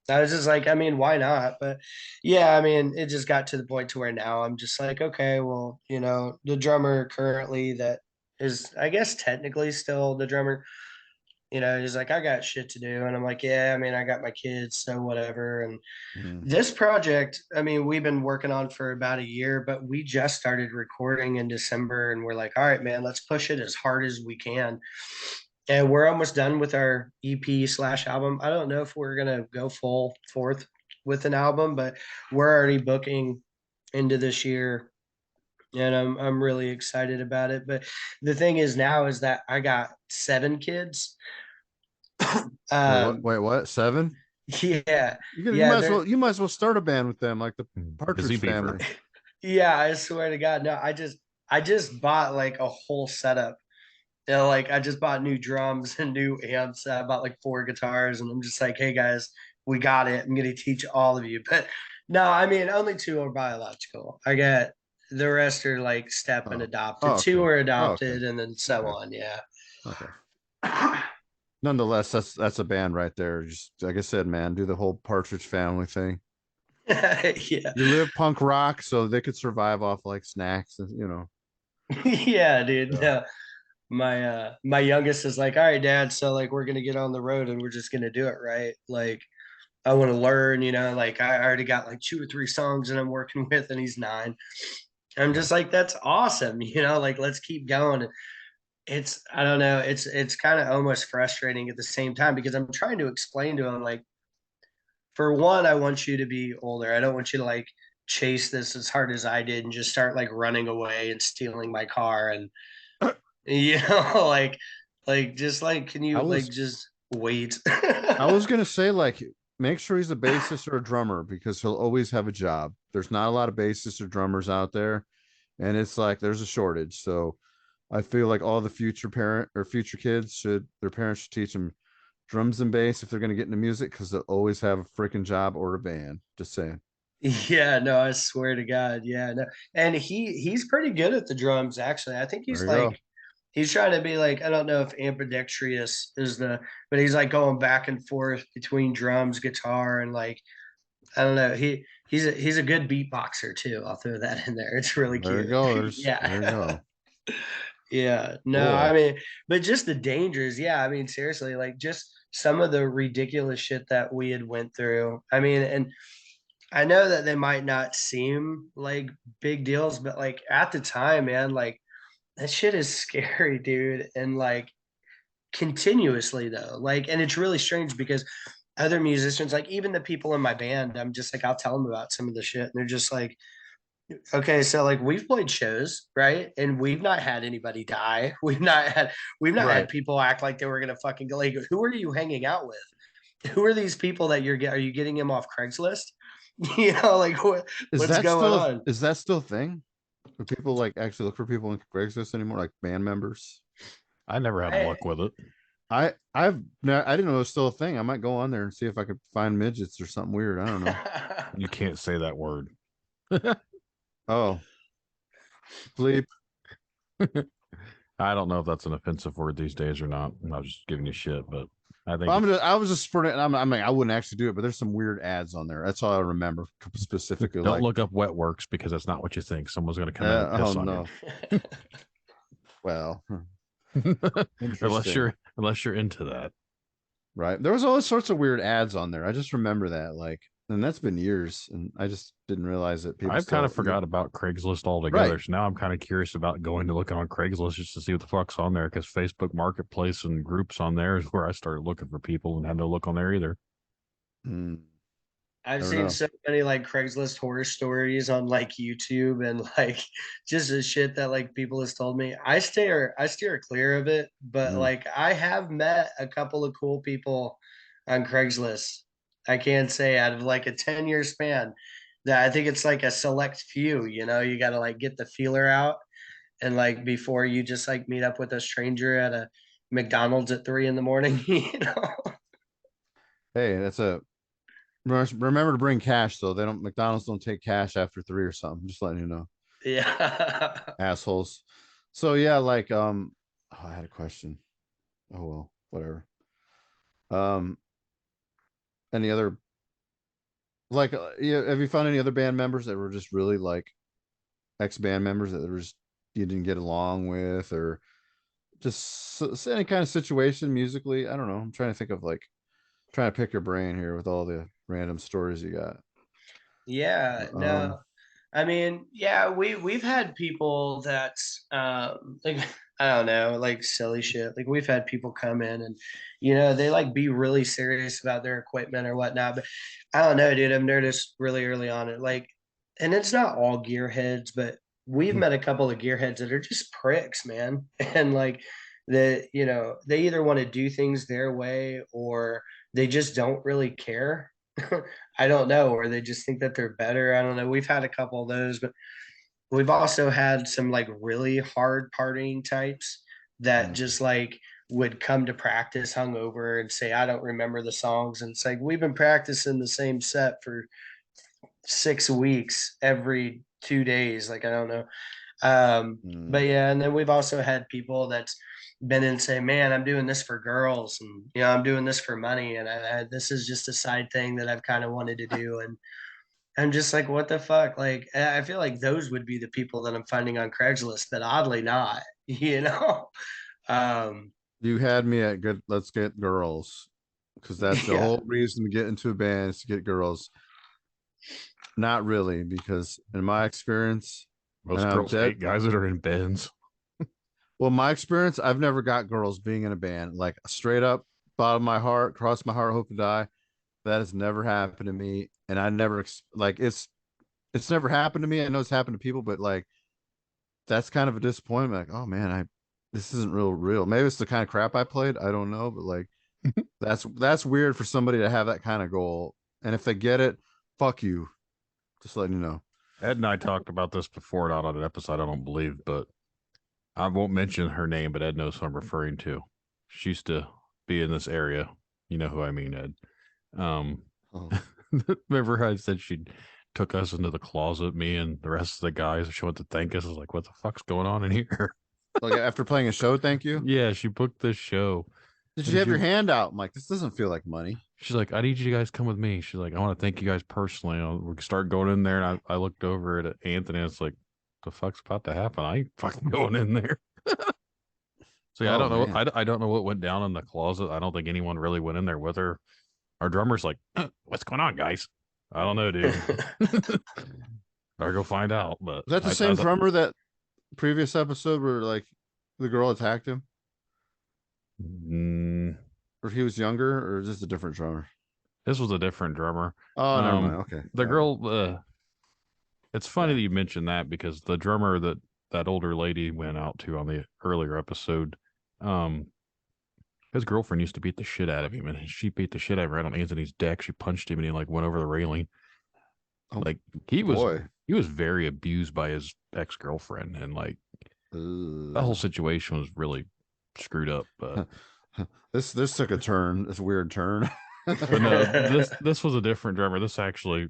I was just like, why not? But yeah, it just got to the point to where now I'm just like, okay, well, the drummer currently that is, I guess, technically still the drummer, he's like, I got shit to do. And I'm like, yeah, I got my kids, so whatever. And Mm, this project, we've been working on for about a year, but we just started recording in December and we're like, all right, man, let's push it as hard as we can. and we're almost done with our EP slash album. I don't know if we're gonna go full forth with an album, but we're already booking into this year, and I'm really excited about it. But the thing is now is that I got 7 kids. Wait, what? Um, Wait, what? 7? yeah, You yeah, might as they're well start a band with them, like the Busy Partridge beaver. Family. yeah. I swear to God, no. I just bought like a whole setup. You know, like I just bought new drums and new amps. I bought like 4 guitars, and I'm just like, hey guys, we got it. I'm gonna teach all of you. But no, I mean only 2 are biological. I got the rest are like step and Oh, adopted. oh, 2 okay. are Oh, okay. adopted, and then so Okay. on. Yeah. Okay. Nonetheless, that's a band right there. Just like I said, man, do the whole Partridge Family thing. Yeah. You live punk rock, so they could survive off like snacks, and Yeah, dude. Yeah. No. My youngest is like, all right, dad, so like we're gonna get on the road and we're just gonna do it, right? Like I want to learn, like I already got like 2 or 3 songs that I'm working with, and he's 9. I'm just like, that's awesome, like let's keep going. It's I don't know, it's kind of almost frustrating at the same time because I'm trying to explain to him like, for one, I want you to be older. I don't want you to like chase this as hard as I did and just start like running away and stealing my car and like just like can I you like was just wait? I was gonna say, like, make sure he's a bassist or a drummer because he'll always have a job. There's not a lot of bassists or drummers out there, and it's like there's a shortage. So I feel like all the future parent or future kids should their parents should teach them drums and bass if they're gonna get into music because they'll always have a freaking job or a band. Just saying. Yeah, no, I swear to God. Yeah, no. And he's pretty good at the drums, actually. I think There he's you go. like he's trying to be like, I don't know if ambidextrous is but he's like going back and forth between drums, guitar, and like I don't know. He's a good beatboxer too. I'll throw that in there. It's really There you cute. go. There you Yeah. go. Yeah. No, I Cool. mean, but just the dangers. Yeah. I mean, seriously, like just some of the ridiculous shit that we had went through. I mean, and I know that they might not seem like big deals, but like at the time, man, like that shit is scary, dude. And like continuously though, like, and it's really strange because other musicians, like even the people in my band, I'm just like, I'll tell them about some of the shit. And they're just like, okay, so like we've played shows, right? And we've not had anybody die. We've not had Right. people act like they were gonna fucking go. Like, who are you hanging out with? Who are these people that are you getting them off Craigslist? Like what's going on? Is that still a thing? Do people like actually look for people in Craigslist anymore, like band members? I never had I, luck with it. I didn't know it was still a thing. I might go on there and see if I could find midgets or something weird. I don't know. You can't say that word. Oh, bleep. I don't know if that's an offensive word these days or not. I'm not just giving you shit, but I think I was just for it. I'm like, I wouldn't actually do it, but there's some weird ads on there. That's all I remember specifically. don't Like, look up wet works because that's not what you think. Someone's going to come in and oh piss on no. Well, you. interesting. unless you're into that. Right. There was all sorts of weird ads on there. I just remember that, like, and that's been years, and I just didn't realize that people I've still kind of forgot about Craigslist altogether. Right. So now I'm kind of curious about going to look on Craigslist just to see what the fuck's on there because Facebook Marketplace and groups on there is where I started looking for people and had no look on there either. Hmm. I've Never seen know. so many like Craigslist horror stories on like YouTube and like just the shit that like people has told me. I steer clear of it, but Mm. like I have met a couple of cool people on Craigslist. I can't say out of like a 10-year span that I think it's like a select few, you got to like get the feeler out and like before you just like meet up with a stranger at a McDonald's at 3 in the morning, Hey, that's a remember to bring cash though. They don't McDonald's don't take cash after 3 or something. Just letting you know, Yeah. assholes. So yeah, like oh, I had a question. Oh well, whatever. Um, any other like yeah, have you found any other band members that were just really like ex band members that there was you didn't get along with or just any kind of situation musically? I don't know. I'm trying to think of like trying to pick your brain here with all the random stories you got. Yeah, Um, no. I mean, yeah, we've had people that like I don't know, like silly shit. Like we've had people come in and, they like be really serious about their equipment or whatnot. But I don't know, dude. I've noticed really early on it, like, and it's not all gearheads, but we've met a couple of gearheads that are just pricks, man. And like they either want to do things their way or they just don't really care. I don't know, or they just think that they're better. I don't know. We've had a couple of those, but we've also had some like really hard partying types that Mm. just like would come to practice hungover and say, I don't remember the songs. And it's like, we've been practicing the same set for 6 weeks every 2 days. Like, I don't know. But Mm. yeah, and then we've also had people that's been in and say, man, I'm doing this for girls and, I'm doing this for money. And this is just a side thing that I've kind of wanted to do. And I'm just like, what the fuck? Like, I feel like those would be the people that I'm finding on Craigslist, but oddly not, you know? Um, You had me at good. Let's get girls, because that's the yeah. whole reason to get into a band is to get girls. Not really, because in my experience, and Most I'm girls dead. hate guys that are in bands. Well, my experience, I've never got girls being in a band. Like straight up, bottom of my heart, cross my heart, hope to die. That has never happened to me, and I never like it's never happened to me. I know it's happened to people, but like that's kind of a disappointment. Like, oh man, I this isn't real. Maybe it's the kind of crap I played. I don't know, but like that's weird for somebody to have that kind of goal. And if they get it, fuck you. Just letting you know. Ed and I talked about this before, not on an episode, I don't believe, but I won't mention her name, but Ed knows who I'm referring to. She used to be in this area. You know who I mean, Ed. Um, Oh. remember I said she took us into the closet, me and the rest of the guys. She went to thank us. I was like, what the fuck's going on in here? Like after playing a show, thank you. Yeah, she booked this show. Did And you have your hand out? I'm like, this doesn't feel like money. she's like, I need you guys to come with me. She's like, I want to thank you guys personally. We can start going in there. And I looked over at Anthony and it's like, the fuck's about to happen? I ain't fucking going in there. So yeah, I Oh don't know. man. I don't know what went down in the closet. I don't think anyone really went in there with her. Our drummer's like, what's going on, guys? I don't know, dude. Better go find out. But Is that the same drummer that previous episode where like the girl attacked him? Or if he was younger, or is this a different drummer? This was a different drummer. Oh, never mind. Okay. The girl, it's funny that you mentioned that because the drummer that older lady went out to on the earlier episode, his girlfriend used to beat the shit out of him, and she beat the shit out of him right on Anthony's deck. She punched him, and he like went over the railing. Oh, like he was very abused by his ex girlfriend, and like the whole situation was really screwed up. But this took a turn. This weird turn. but no, this was a different drummer. This actually,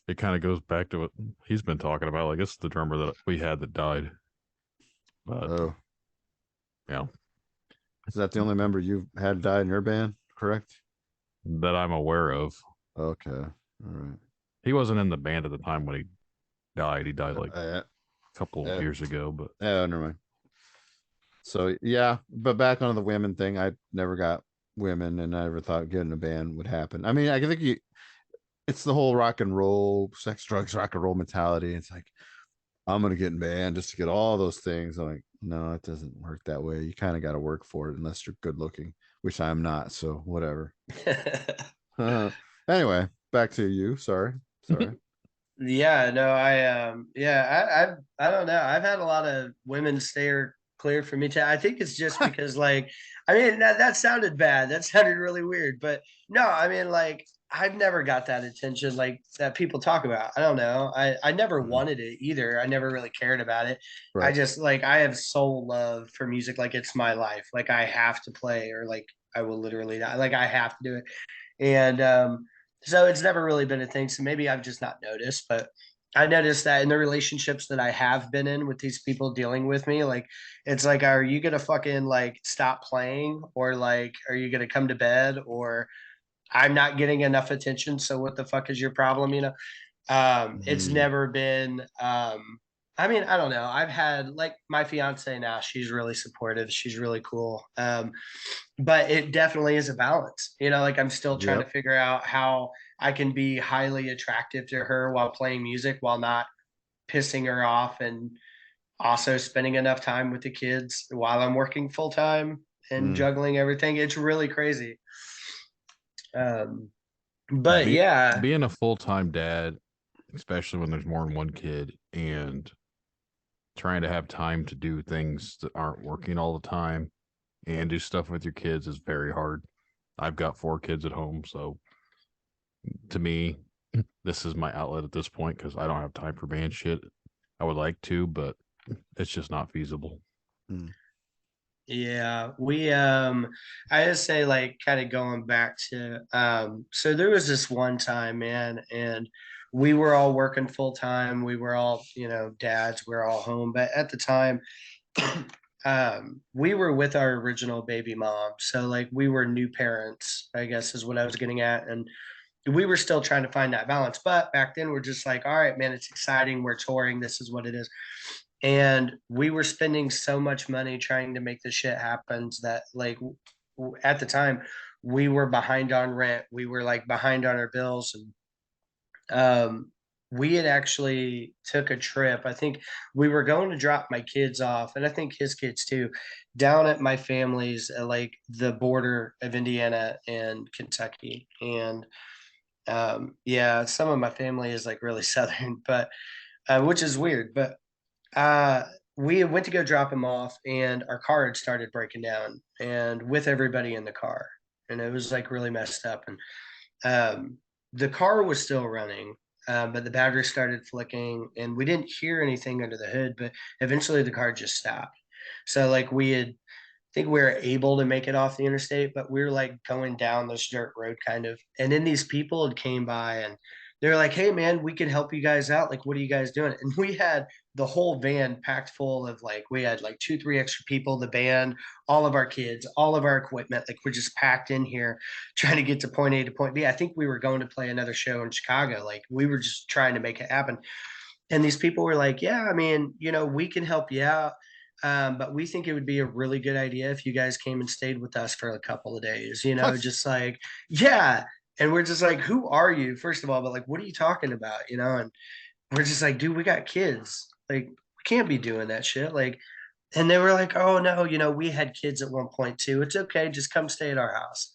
it kind of goes back to what he's been talking about. Like this is the drummer that we had that died. But yeah, is that the only member you've had die in your band? Correct? That I'm aware of. Okay, all right. He wasn't in the band at the time when he died. He died like a couple of years ago. But never mind. So yeah, but back on the women thing, I never got women, and I never thought getting a band would happen. I mean, I think it's the whole rock and roll, sex, drugs, rock and roll mentality. It's like I'm gonna get in band just to get all those things. I'm like, no, it doesn't work that way. You kind of got to work for it unless you're good looking, which I'm not. So whatever. Anyway, back to you. Sorry. Yeah, no, I don't know. I've had a lot of women stay clear from me too. I think it's just because like I mean that sounded bad. That sounded really weird. But no, I mean like I've never got that attention like that people talk about. I don't know. I never wanted it either. I never really cared about it. Right. I just like I have soul love for music. Like it's my life. Like I have to play or like I will literally die. Like I have to do it. And so it's never really been a thing. So maybe I've just not noticed, but I noticed that in the relationships that I have been in with these people dealing with me, like it's like, are you gonna fucking like stop playing, or like, are you gonna come to bed, or I'm not getting enough attention, so what the fuck is your problem? It's never been. I mean, I don't know. I've had like my fiance now. She's really supportive. She's really cool. But it definitely is a balance. Like I'm still trying to figure out how I can be highly attractive to her while playing music while not pissing her off and also spending enough time with the kids while I'm working full time and juggling everything. It's really crazy. But yeah, being a full-time dad, especially when there's more than one kid, and trying to have time to do things that aren't working all the time and do stuff with your kids is very hard. I've got 4 kids at home, so to me, this is my outlet at this point because I don't have time for band shit. I would like to, but it's just not feasible. yeah, I just say like kind of going back to so there was this one time, man, and we were all working full time. We were all, dads, we were all home, but at the time we were with our original baby mom. So like we were new parents, I guess is what I was getting at. And we were still trying to find that balance. But back then we're just like, all right, man, it's exciting. We're touring. This is what it is. And we were spending so much money trying to make this shit happen that like at the time we were behind on rent. We were like behind on our bills. And we had actually took a trip. I think we were going to drop my kids off, and I think his kids too, down at my family's at like the border of Indiana and Kentucky. And yeah, some of my family is like really southern, but which is weird. But uh, we went to go drop him off, and our car had started breaking down, and with everybody in the car, and it was like really messed up. And the car was still running, but the battery started flicking, and we didn't hear anything under the hood. But eventually, the car just stopped. So like we had think we were able to make it off the interstate, but we were like going down this dirt road kind of. And then these people had came by and they were like, hey man, we can help you guys out. Like, what are you guys doing? And we had the whole van packed full of like, we had like 2, 3 extra people, the band, all of our kids, all of our equipment. Like we're just packed in here trying to get to point A to point B. I think we were going to play another show in Chicago. Like we were just trying to make it happen. And these people were like, yeah, I mean, we can help you out. But we think it would be a really good idea if you guys came and stayed with us for a couple of days, just like, yeah. And we're just like, who are you, first of all? But like, what are you talking about? And we're just like, dude, we got kids. Like, we can't be doing that shit. Like, and they were like, oh no, we had kids at one point too. It's okay. Just come stay at our house.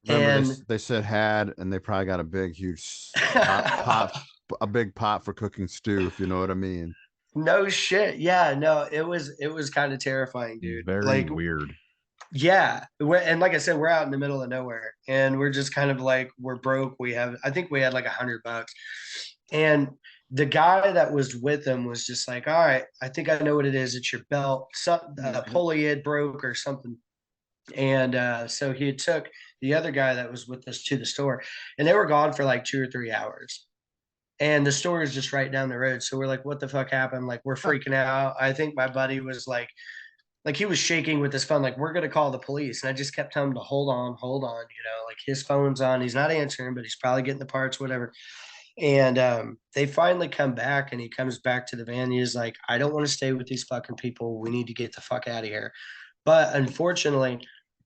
Remember, And they said had, and they probably got a big, huge pot, a big pot for cooking stew, if you know what I mean. no shit. Yeah, no, it was kind of terrifying, dude. Very Like, weird. yeah. And like I said, we're out in the middle of nowhere and we're just kind of like, we're broke. I think we had like $100. And the guy that was with him was just like, all right, I think I know what it is. It's your belt. Pulley had broke or something. And so he took the other guy that was with us to the store, and they were gone for like 2 or 3 hours. And the store is just right down the road. So we're like, what the fuck happened? Like, we're freaking out. I think my buddy was like he was shaking with his phone, like, we're gonna call the police. And I just kept telling him to hold on, like his phone's on, he's not answering, but he's probably getting the parts, whatever. And they finally come back, and he comes back to the van. He's like, I don't want to stay with these fucking people. We need to get the fuck out of here. But unfortunately,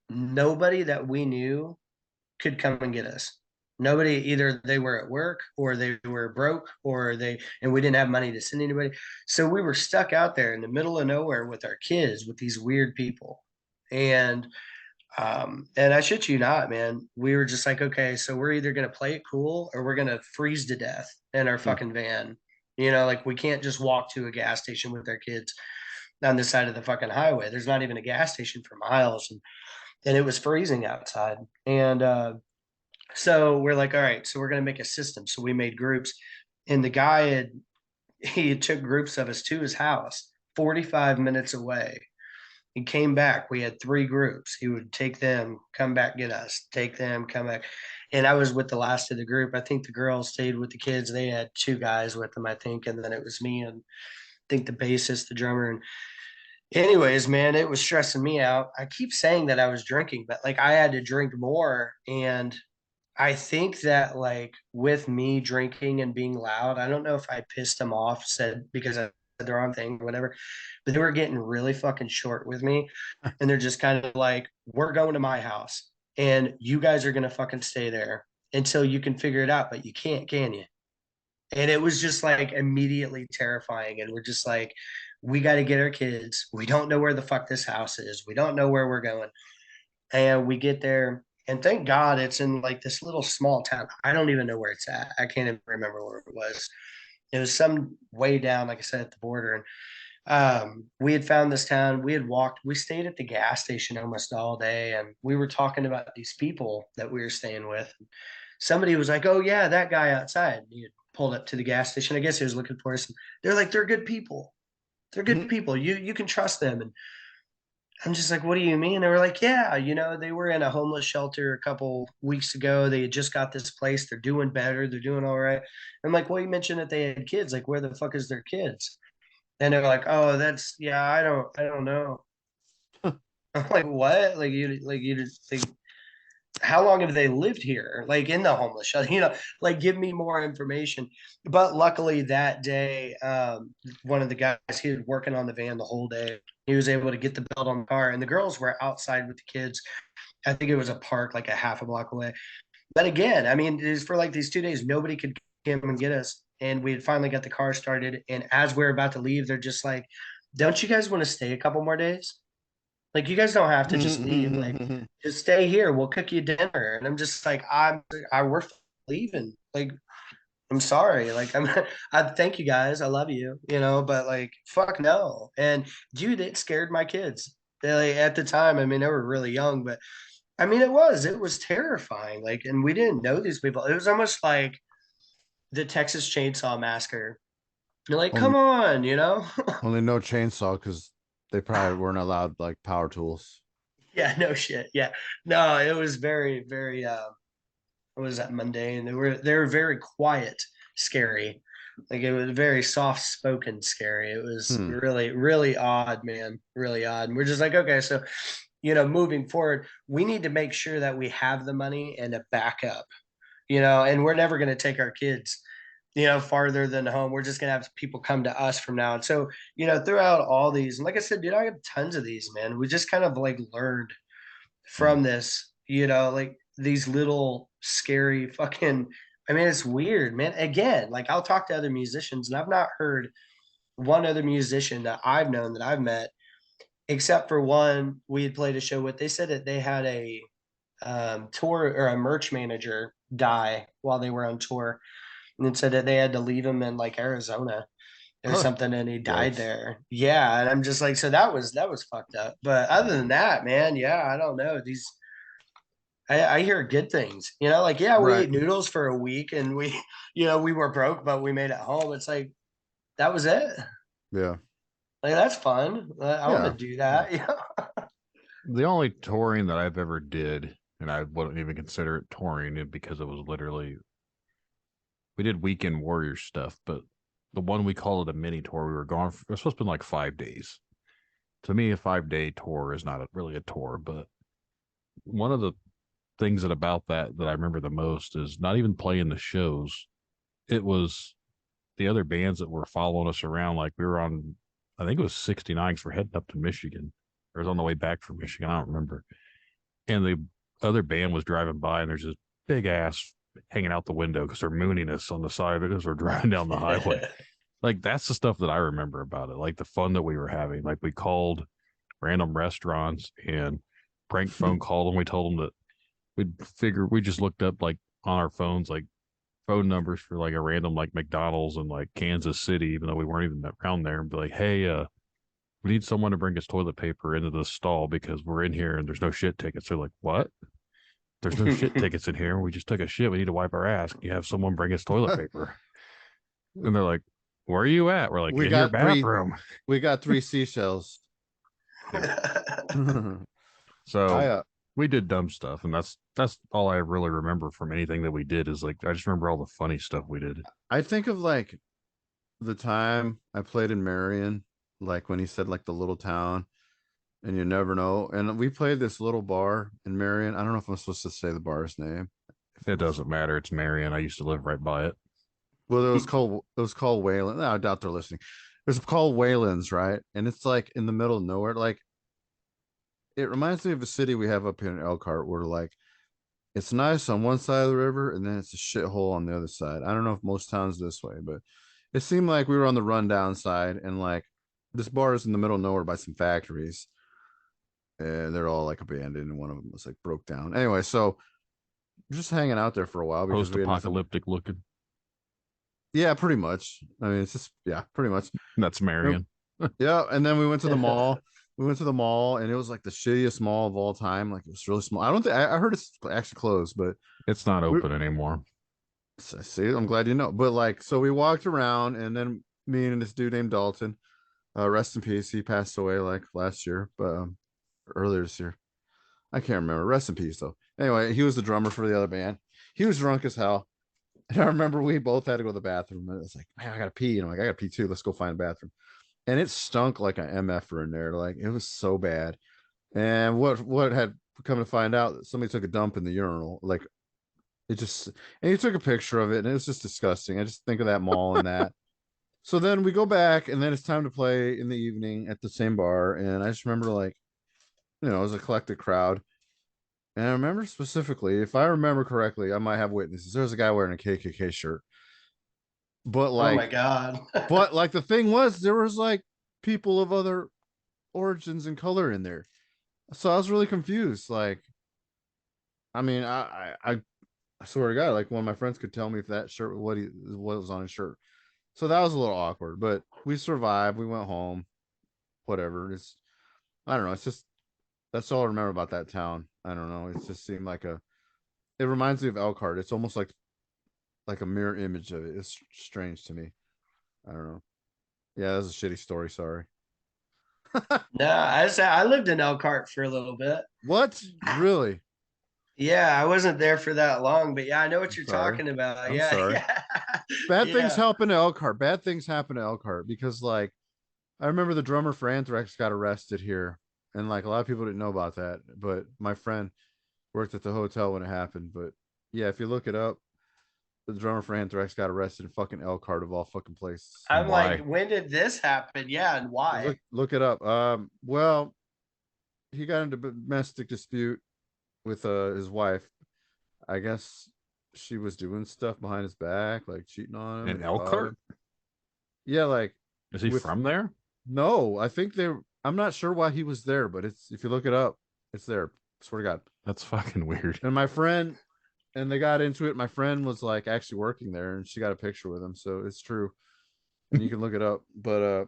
nobody that we knew could come and get us. Nobody, either they were at work or they were broke and we didn't have money to send anybody. So we were stuck out there in the middle of nowhere with our kids, with these weird people. And I shit you not, man, we were just like, okay, so we're either going to play it cool or we're going to freeze to death in our fucking van. Like we can't just walk to a gas station with our kids on the side of the fucking highway. There's not even a gas station for miles. And it was freezing outside. And so we're like, all right, so we're going to make a system. So we made groups, and the guy he took groups of us to his house 45 minutes away. He came back. We had 3 groups. He would take them, come back, get us, take them, come back. And I was with the last of the group. I think the girls stayed with the kids. They had 2 guys with them, I think. And then it was me and I think the bassist, the drummer. And anyways, man, it was stressing me out. I keep saying that I was drinking, but like I had to drink more. And I think that like with me drinking and being loud, I don't know if I pissed them off, said because I said the wrong thing or whatever, but they were getting really fucking short with me. And they're just kind of like, we're going to my house and you guys are going to fucking stay there until you can figure it out, but you can't, can you? And it was just like immediately terrifying. And we're just like, we got to get our kids. We don't know where the fuck this house is. We don't know where we're going. And we get there, and thank God it's in like this little small town. I don't even know where it's at. I can't even remember where it was. It was some way down, like I said, at the border. And we had found this town. We had walked, we stayed at the gas station almost all day, and we were talking about these people that we were staying with. Somebody was like, "Oh yeah, that guy outside." And he had pulled up to the gas station. I guess he was looking for us. They're like, "They're good people. They're good people. You can trust them." And I'm just like, "What do you mean?" They were like, "Yeah, they were in a homeless shelter a couple weeks ago. They had just got this place. They're doing better. They're doing all right." I'm like, "Well, you mentioned that they had kids. Like, where the fuck is their kids?" And they're like, "Oh, that's yeah, I don't know." I'm like, "What? Like, how long have they lived here? Like in the homeless shelter? Like give me more information." But luckily that day, one of the guys, he was working on the van the whole day. He was able to get the belt on the car, and the girls were outside with the kids. I think it was a park like a half a block away. But again, I mean, it was for like these 2 days, nobody could come and get us. And we had finally got the car started. And as we are about to leave, they're just like, "Don't you guys want to stay a couple more days? Like, you guys don't have to just leave. Like, just stay here. We'll cook you dinner." And I'm just like, we're leaving. Like, I'm sorry. Like, I thank you guys. I love you, but like, fuck no. And dude, it scared my kids. Like, at the time, I mean, they were really young, but I mean, it was terrifying. Like, and we didn't know these people. It was almost like the Texas Chainsaw Massacre. You're like, come Only on. only no chainsaw because they probably weren't allowed like power tools. Yeah, no shit. Yeah. No, it was very, very what was that, mundane. They were very quiet, scary. Like it was very soft spoken scary. It was Hmm. really, really odd, man. Really odd. And we're just like, okay, so moving forward, we need to make sure that we have the money and a backup, and we're never going to take our kids, farther than home. We're just going to have people come to us from now. And so, throughout all these, and like I said, dude, I have tons of these, man. We just kind of like learned from this, like these little scary fucking, I mean, it's weird, man. Again, like I'll talk to other musicians, and I've not heard one other musician that I've known that I've met, except for one we had played a show with. They said that they had a tour or a merch manager die while they were on tour, and it said that they had to leave him in like Arizona or something, and he died Yikes. there. Yeah, and I'm just like, so that was fucked up. But other than that, man, yeah, I don't know. I hear good things. Like, yeah, we Right. ate noodles for a week, and we, we were broke, but we made it home. It's like that was it. Yeah. Like that's fun. I want to Yeah. do that. Yeah. The only touring that I've ever did, and I wouldn't even consider it touring because it was literally we did weekend warrior stuff, but the one we called it a mini tour, we were gone. It was supposed to be like 5 days. To me, a 5 day tour is not really a tour, but one of the things about that I remember the most is not even playing the shows. It was the other bands that were following us around. Like we were on, I think it was 69 for heading up to Michigan. Or it was on the way back from Michigan. I don't remember. And the other band was driving by, and there's this big ass hanging out the window because they're mooning us on the side of it as we're driving down the highway. Like that's the stuff that I remember about it. Like the fun that we were having. Like we called random restaurants and prank phone called them. We told them that we just looked up like on our phones, like phone numbers for like a random like McDonald's in like Kansas City, even though we weren't even around there, and be like, hey, we need someone to bring us toilet paper into the stall because we're in here and there's no shit tickets. They're like, what? There's no shit tickets in here. We just took a shit. We need to wipe our ass. Can you have someone bring us toilet paper? And they're like, where are you at? We're like, We in your got three. bathroom. We got 3 seashells. So we did dumb stuff, and that's all I really remember from anything that we did is like I just remember all the funny stuff we did. I think of like the time I played in Marion, like when he said like the little town, and you never know. And we played this little bar in Marion. I don't know if I'm supposed to say the bar's name. It doesn't matter. It's Marion. I used to live right by it. Well, it was called Wayland. No, I doubt they're listening. It was called Wayland's, right? And it's like in the middle of nowhere. Like it reminds me of a city we have up here in Elkhart where like it's nice on one side of the river and then it's a shithole on the other side. I don't know if most towns this way, but it seemed like we were on the rundown side and like this bar is in the middle of nowhere by some factories, and they're all like abandoned, and one of them was like broke down. Anyway, so just hanging out there for a while because we had nothing. Post-apocalyptic looking. Yeah, pretty much. I mean, it's just pretty much. That's Marion. Yeah, and then we went to the mall. We went to the mall, and it was like the shittiest mall of all time. Like it was really small. I don't think I heard it's actually closed, but It's not open anymore. see, I'm glad you know. But like, so we walked around, and then me and this dude named Dalton, rest in peace. He passed away like last year, but earlier this year. I can't remember. Rest in peace, though. Anyway, he was the drummer for the other band. He was drunk as hell. And I remember we both had to go to the bathroom. And it's like, man, I gotta pee. And I'm like, I gotta pee too. Let's go find a bathroom. And it stunk like an MFer in there. Like it was so bad. And what had come to find out that somebody took a dump in the urinal. Like it just, and he took a picture of it, and it was just disgusting. I just think of that mall and that. So then we go back, and then it's time to play in the evening at the same bar. And I just remember, like, it was a collected crowd. And I remember specifically, if I remember correctly, I might have witnesses. There was a guy wearing a KKK shirt. But Oh my like, God. but like the thing was, there was like people of other origins and color in there. So I was really confused. Like, I mean, I swear to God, like one of my friends could tell me if that shirt, what was on his shirt. So that was a little awkward, but we survived. We went home. Whatever. I don't know. It's just, that's all I remember about that town. I don't know. It just seemed like it reminds me of Elkhart. It's almost like a mirror image of it. It's strange to me. I don't know. Yeah, that was a shitty story. Sorry. No, I lived in Elkhart for a little bit. What? Really? Yeah, I wasn't there for that long, but yeah, I know what you're sorry. talking about. I'm Yeah, sorry. yeah. Bad things Yeah. happen to Elkhart. Bad things happen to Elkhart because, like, I remember the drummer for Anthrax got arrested here, and like a lot of people didn't know about that. But my friend worked at the hotel when it happened. But yeah, if you look it up, the drummer for Anthrax got arrested in fucking Elkhart of all fucking places. I'm Why? like, when did this happen? Yeah, and why? Look it up. Well, he got into domestic dispute with his wife. I guess she was doing stuff behind his back, like cheating on him. In Elkhart? Yeah, like, Is he from there? no, I think I'm not sure why he was there, but it's, if you look it up, it's there. Swear to God. That's fucking weird. And my friend, and they got into it. My friend was like actually working there, and she got a picture with him, so it's true. And you can look it up. But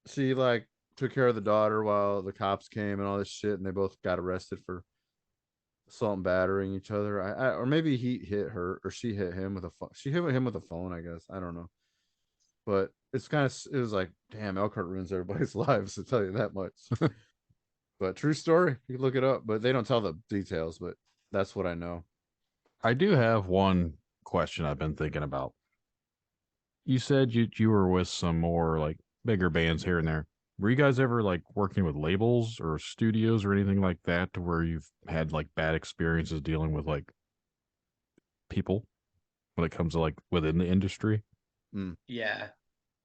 she like took care of the daughter while the cops came and all this shit, and they both got arrested for assault and battering each other. Or maybe he hit her, or she hit him with a phone. She hit him with a phone, I guess. I don't know. But it's kind of, it was like, damn, Elkhart ruins everybody's lives, to tell you that much. But true story. You can look it up, but they don't tell the details. But that's what I know. I do have one question I've been thinking about. You said you were with some more like bigger bands here and there. Were you guys ever like working with labels or studios or anything like that to where you've had like bad experiences dealing with like people when it comes to like within the industry? Yeah.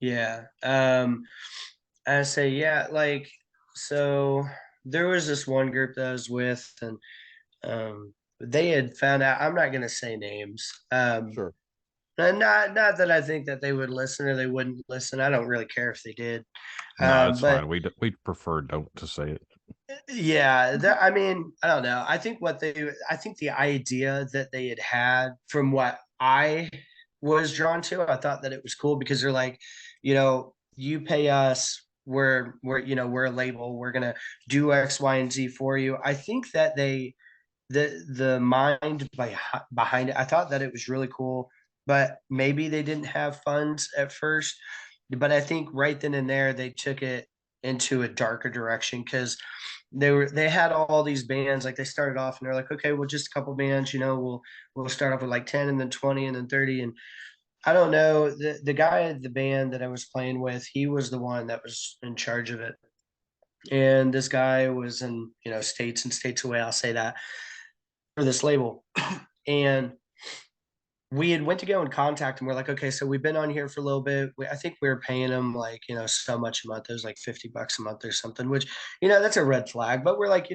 Yeah. I say, yeah, like, so there was this one group that I was with, and they had found out, I'm not gonna say names. Sure. And not that I think that they would listen or they wouldn't listen. I don't really care if they did. No, it's But fine. We prefer don't to say it. yeah, I mean, I don't know. I think I think the idea that they had from what I was drawn to, I thought that it was cool because they're like, you pay us, we're a label, we're gonna do X, Y, and Z for you. I think that the mind behind it, I thought that it was really cool, but maybe they didn't have funds at first. But I think right then and there they took it into a darker direction because they had all these bands. Like they started off and they're like, okay, well, just a couple bands, we'll start off with like 10 and then 20 and then 30. And I don't know, the guy at the band that I was playing with, he was the one that was in charge of it. And this guy was in, states and states away, I'll say that, for this label. And we had went to go and contact him. We're like, okay, so we've been on here for a little bit. I think we were paying him like, so much a month. It was like $50 a month or something, which, that's a red flag. But we're like,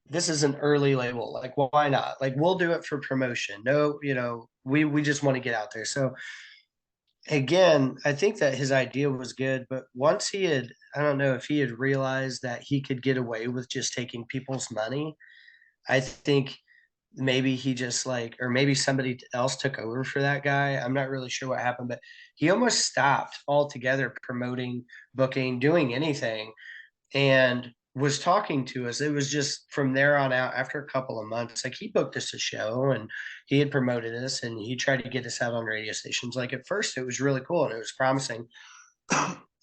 this is an early label. Like, well, why not? Like, we'll do it for promotion. No, we just want to get out there. So again, I think that his idea was good, but once he had, I don't know if he had realized that he could get away with just taking people's money. I think maybe he just like, or maybe somebody else took over for that guy. I'm not really sure what happened, but he almost stopped altogether promoting, booking, doing anything, and was talking to us. It was just from there on out, after a couple of months, like he booked us a show and he had promoted us and he tried to get us out on radio stations. Like at first, it was really cool and it was promising.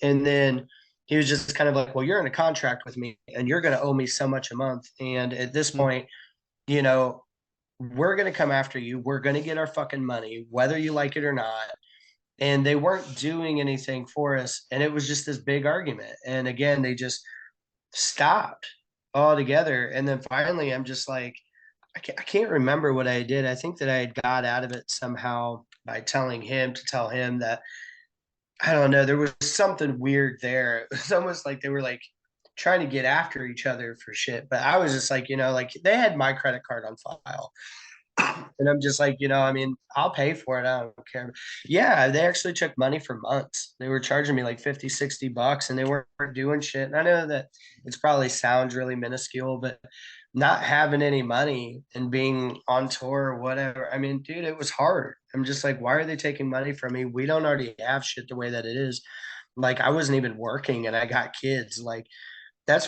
And then he was just kind of like, well, you're in a contract with me and you're going to owe me so much a month. And at this point, you know, we're going to come after you. We're going to get our fucking money, whether you like it or not. And they weren't doing anything for us. And it was just this big argument. And again, they just stopped altogether. And then finally, I'm just like, I can't remember what I did. I think that I had got out of it somehow by telling him to tell him that, I don't know, there was something weird there. It was almost like they were like trying to get after each other for shit. But I was just like, like they had my credit card on file. And I'm just like, I mean, I'll pay for it. I don't care. Yeah, they actually took money for months. They were charging me like 50, $60 and they weren't doing shit. And I know that it's probably sounds really minuscule, but not having any money and being on tour or whatever. I mean, dude, it was hard. I'm just like, why are they taking money from me? We don't already have shit the way that it is. Like I wasn't even working and I got kids. Like that's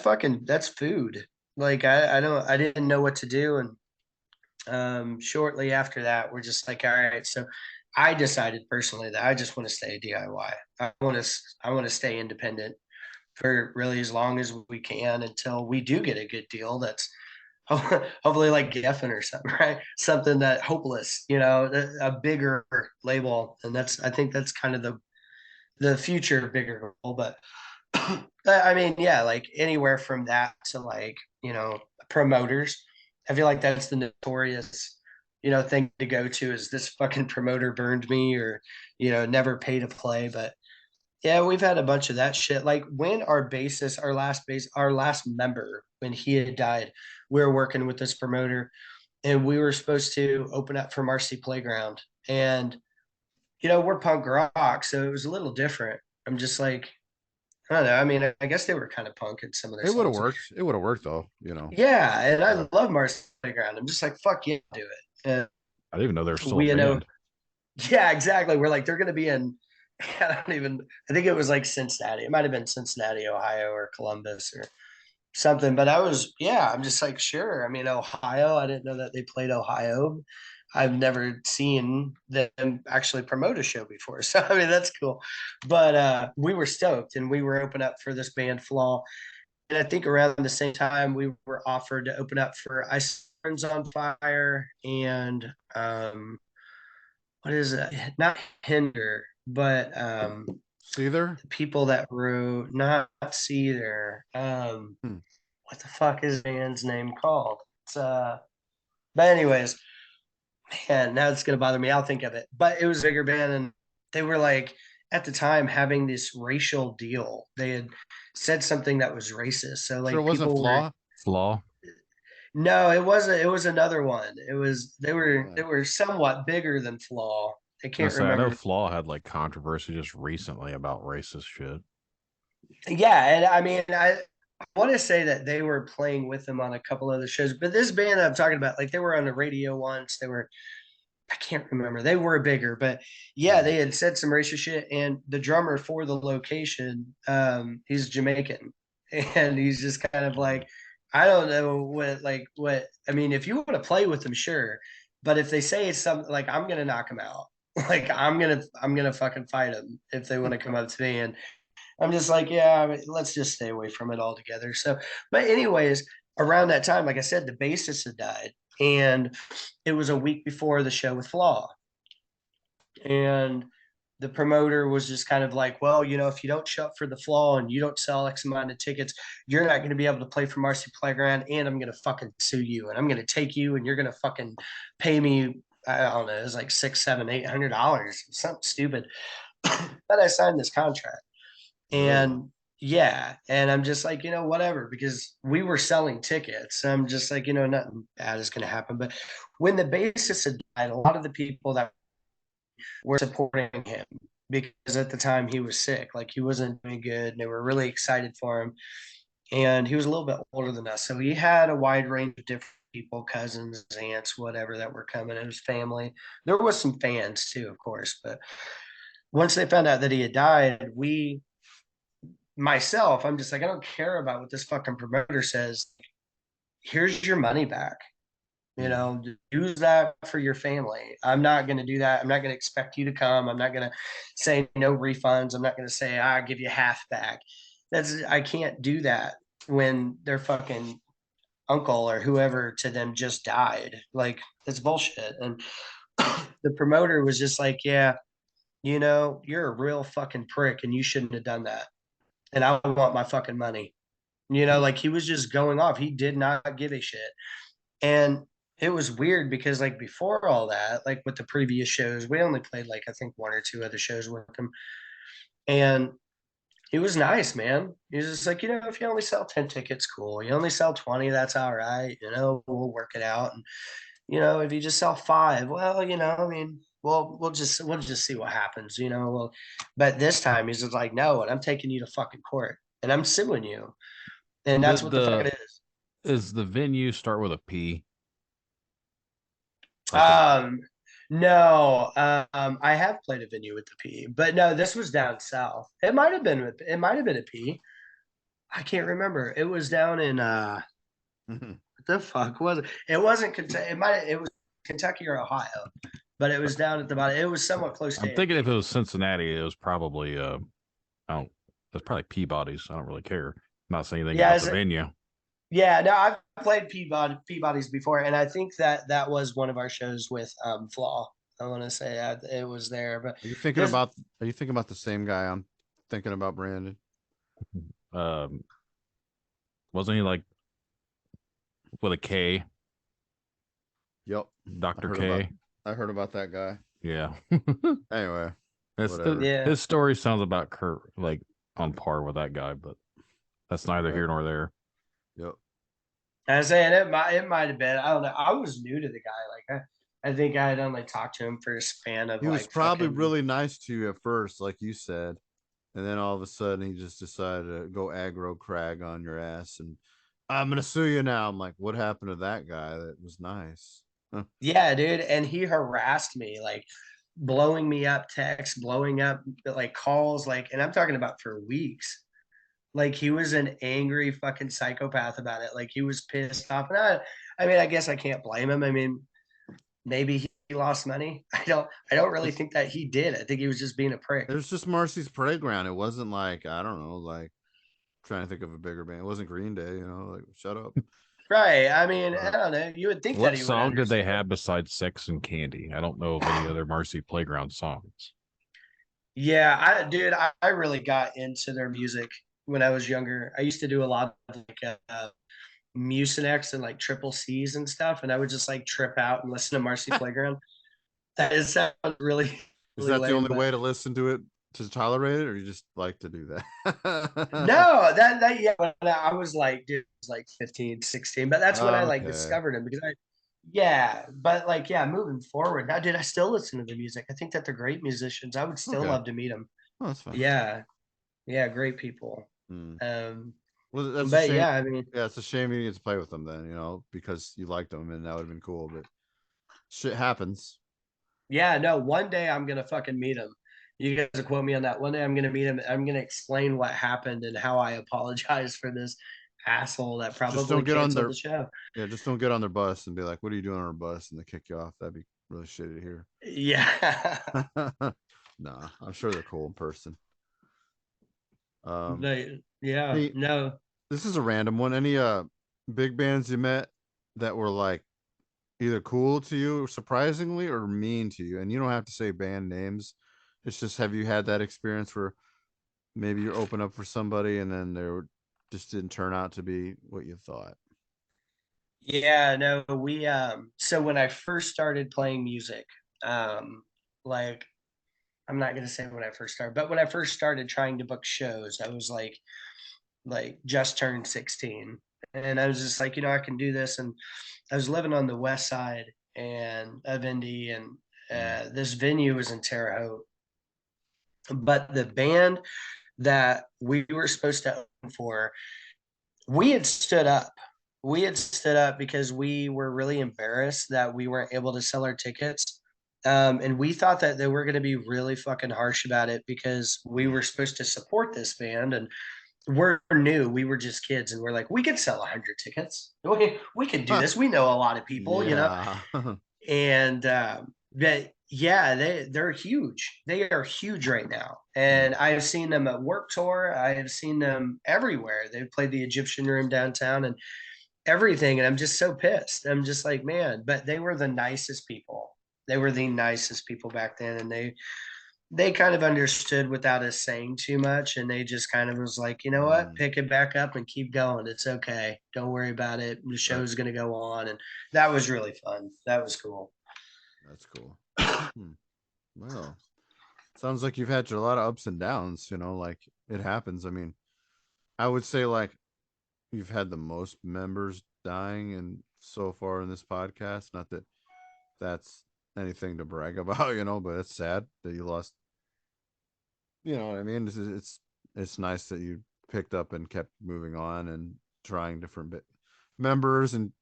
food. Like I didn't know what to do. And shortly after that, we're just like, all right. So I decided personally that I just want to stay DIY. I want to stay independent for really as long as we can until we do get a good deal. That's hopefully like Geffen or something, right? Something that hopeless, a bigger label. And I think that's kind of the future bigger goal. But I mean, yeah, like anywhere from that to like, promoters. I feel like that's the notorious, thing to go to is this fucking promoter burned me or, never pay to play. But yeah, we've had a bunch of that shit. Like when our last member, when he had died, we were working with this promoter and we were supposed to open up for Marcy Playground. And, we're punk rock, so it was a little different. I'm just like, I don't know. I mean, I guess they were kind of punk in some of their It would have songs. worked. It would have worked though. Yeah, and I love Marcy Playground. I'm just like, fuck yeah, do it. And I didn't even know they were still we, a band. yeah, exactly. We're like, they're going to be in, I think it was like Cincinnati. It might have been Cincinnati, Ohio, or Columbus or something. But I'm just like, sure. I mean, Ohio, I didn't know that they played Ohio. I've never seen them actually promote a show before. So, I mean, that's cool. But we were stoked and we were open up for this band Flaw. And I think around the same time, we were offered to open up for Ice Burns on Fire and what is it? Not Hinder, but Seether? the people that wrote not Seether. What the fuck is the band's name called? It's but anyways, man, now it's gonna bother me. I'll think of it. But it was a bigger band, and they were like at the time having this racial deal. They had said something that was racist. So like Sure, it wasn't people Flaw. Flaw. No, it wasn't. It was another one. They were somewhat bigger than Flaw. I can't I know remember. Flaw had like controversy just recently about racist shit. Yeah, and I mean, I want to say that they were playing with them on a couple other shows, but this band I'm talking about, like they were on the radio once. I can't remember. They were bigger, but yeah, they had said some racist shit. And the drummer for the location, he's Jamaican, and he's just kind of like, I don't know what. I mean, if you want to play with them, sure, but if they say it's something like I'm gonna knock them out, like I'm gonna fucking fight them if they want to come up to me, and I'm just like, yeah, I mean, let's just stay away from it altogether. So, but anyways, around that time, like I said, the bassist had died, and it was a week before the show with Flaw, and the promoter was just kind of like, well, if you don't show up for the Flaw and you don't sell X amount of tickets, you're not going to be able to play for Marcy Playground, and I'm going to fucking sue you, and I'm going to take you, and you're going to fucking pay me. I don't know, it was like $600, $700, $800, something stupid. But I signed this contract. And yeah, and I'm just like, whatever, because we were selling tickets. I'm just like, nothing bad is going to happen. But when the bassist had died, a lot of the people that were supporting him because at the time he was sick. Like he wasn't doing good. And they were really excited for him. And he was a little bit older than us. So he had a wide range of different people, cousins, aunts, whatever, that were coming. It was family. There was some fans too, of course. But once they found out that he had died, myself, I'm just like, I don't care about what this fucking promoter says. Here's your money back. You know, use that for your family. I'm not going to do that. I'm not going to expect you to come. I'm not going to say no refunds. I'm not going to say I'll give you half back. I can't do that when their fucking uncle or whoever to them just died. Like that's bullshit. And the promoter was just like, yeah, you're a real fucking prick and you shouldn't have done that. And I want my fucking money. Like he was just going off. He did not give a shit. And it was weird because like before all that, like with the previous shows, we only played like I think one or two other shows with him. And he was nice, man. He was just like, if you only sell 10 tickets, cool. You only sell 20, that's all right. We'll work it out. And if you just sell 5, well, I mean, we'll just see what happens, Well, but this time he's just like, no, and I'm taking you to fucking court and I'm suing you. And that's what the fuck it is. Is the venue start with a P? No, I have played a venue with the P, but no, this was down south. It might have been a P. I can't remember. It was down in what the fuck was it? It wasn't Kentucky. It was Kentucky or Ohio, but it was down at the bottom. It was somewhat close to. I'm thinking if it was Cincinnati, it was probably it's probably Peabody's. I don't really care. I'm not saying anything about the venue. Yeah, no, I've played Peabody's before, and I think that was one of our shows with Flaw. I want to say it was there, but Are you thinking about the same guy I'm thinking about, Brandon? Wasn't he like with a K? Yep, Dr. K. I heard about that guy. Yeah. Anyway, his story sounds about Kurt like on par with that guy, but that's neither here nor there. Yep. I was saying it might have been. I don't know. I was new to the guy. Like I think I had only talked to him for a span of. He was probably really nice to you at first, like you said, and then all of a sudden he just decided to go aggro crag on your ass, and I'm gonna sue you now. I'm like, what happened to that guy that was nice? Huh. Yeah, dude, and he harassed me, like blowing me up texts, blowing up like calls, like, and I'm talking about for weeks. Like he was an angry fucking psychopath about it. Like he was pissed off. And I mean, I guess I can't blame him. I mean, maybe he lost money. I don't really think that he did. I think he was just being a prick. It was just Marcy's Playground. It wasn't like, I don't know, like trying to think of a bigger band. It wasn't Green Day, like shut up. Right. I mean, I don't know. You would think what that he song did they have besides Sex and Candy? I don't know of any other Marcy Playground songs. Yeah, I really got into their music when I was younger. I used to do a lot of like Mucinex and like triple C's and stuff, and I would just like trip out and listen to Marcy Playground. That sounds really. Is that the only way to listen to it to tolerate it, or you just like to do that? No, that yeah. I was like, dude, I was like 15, 16, but that's when I like discovered him because but like, moving forward now, dude, I still listen to the music. I think that they're great musicians. I would still love to meet them. Oh, that's fine. Yeah, great people. Well, that's but I mean, it's a shame you get to play with them then, because you liked them and that would have been cool, but shit happens. Yeah, no, one day I'm gonna fucking meet him. You guys will quote me on that. One day I'm gonna meet him. I'm gonna explain what happened and how I apologize for this asshole that probably canceled the show. Yeah, just don't get on their bus and be like, "What are you doing on our bus?" and they kick you off. That'd be really shitty to hear. Yeah. Nah, I'm sure they're cool in person. No. This is a random one. Any big bands you met that were like either cool to you surprisingly or mean to you? And you don't have to say band names. It's just, have you had that experience where maybe you're open up for somebody and then they just didn't turn out to be what you thought? Yeah, no, we so when I first started playing music, like I'm not gonna say when I first started, but when I first started trying to book shows, I was like just turned 16. And I was just like, I can do this. And I was living on the west side and of Indy, and this venue was in Terre Haute. But the band that we were supposed to open for, we had stood up. We had stood up because we were really embarrassed that we weren't able to sell our tickets. And we thought that they were going to be really fucking harsh about it because we were supposed to support this band and we're new. We were just kids and we're like, we could sell 100 tickets. We could do this. We know a lot of people. Yeah. And but yeah, they're huge. They are huge right now, and I've seen them at Warped Tour. I have seen them everywhere. They've played the Egyptian Room downtown and everything, and I'm just so pissed. I'm just like, man. But they were the nicest people. They were the nicest people back then, and they kind of understood without us saying too much, and they just kind of was like, you know what, pick it back up and keep going. It's okay. Don't worry about it. The show's going to go on, and that was really fun. That was cool. That's cool. Well, sounds like you've had a lot of ups and downs, like it happens. I mean, I would say like you've had the most members dying and so far in this podcast. Not that that's anything to brag about, but it's sad that you lost. You know what I mean? It's nice that you picked up and kept moving on and trying different members and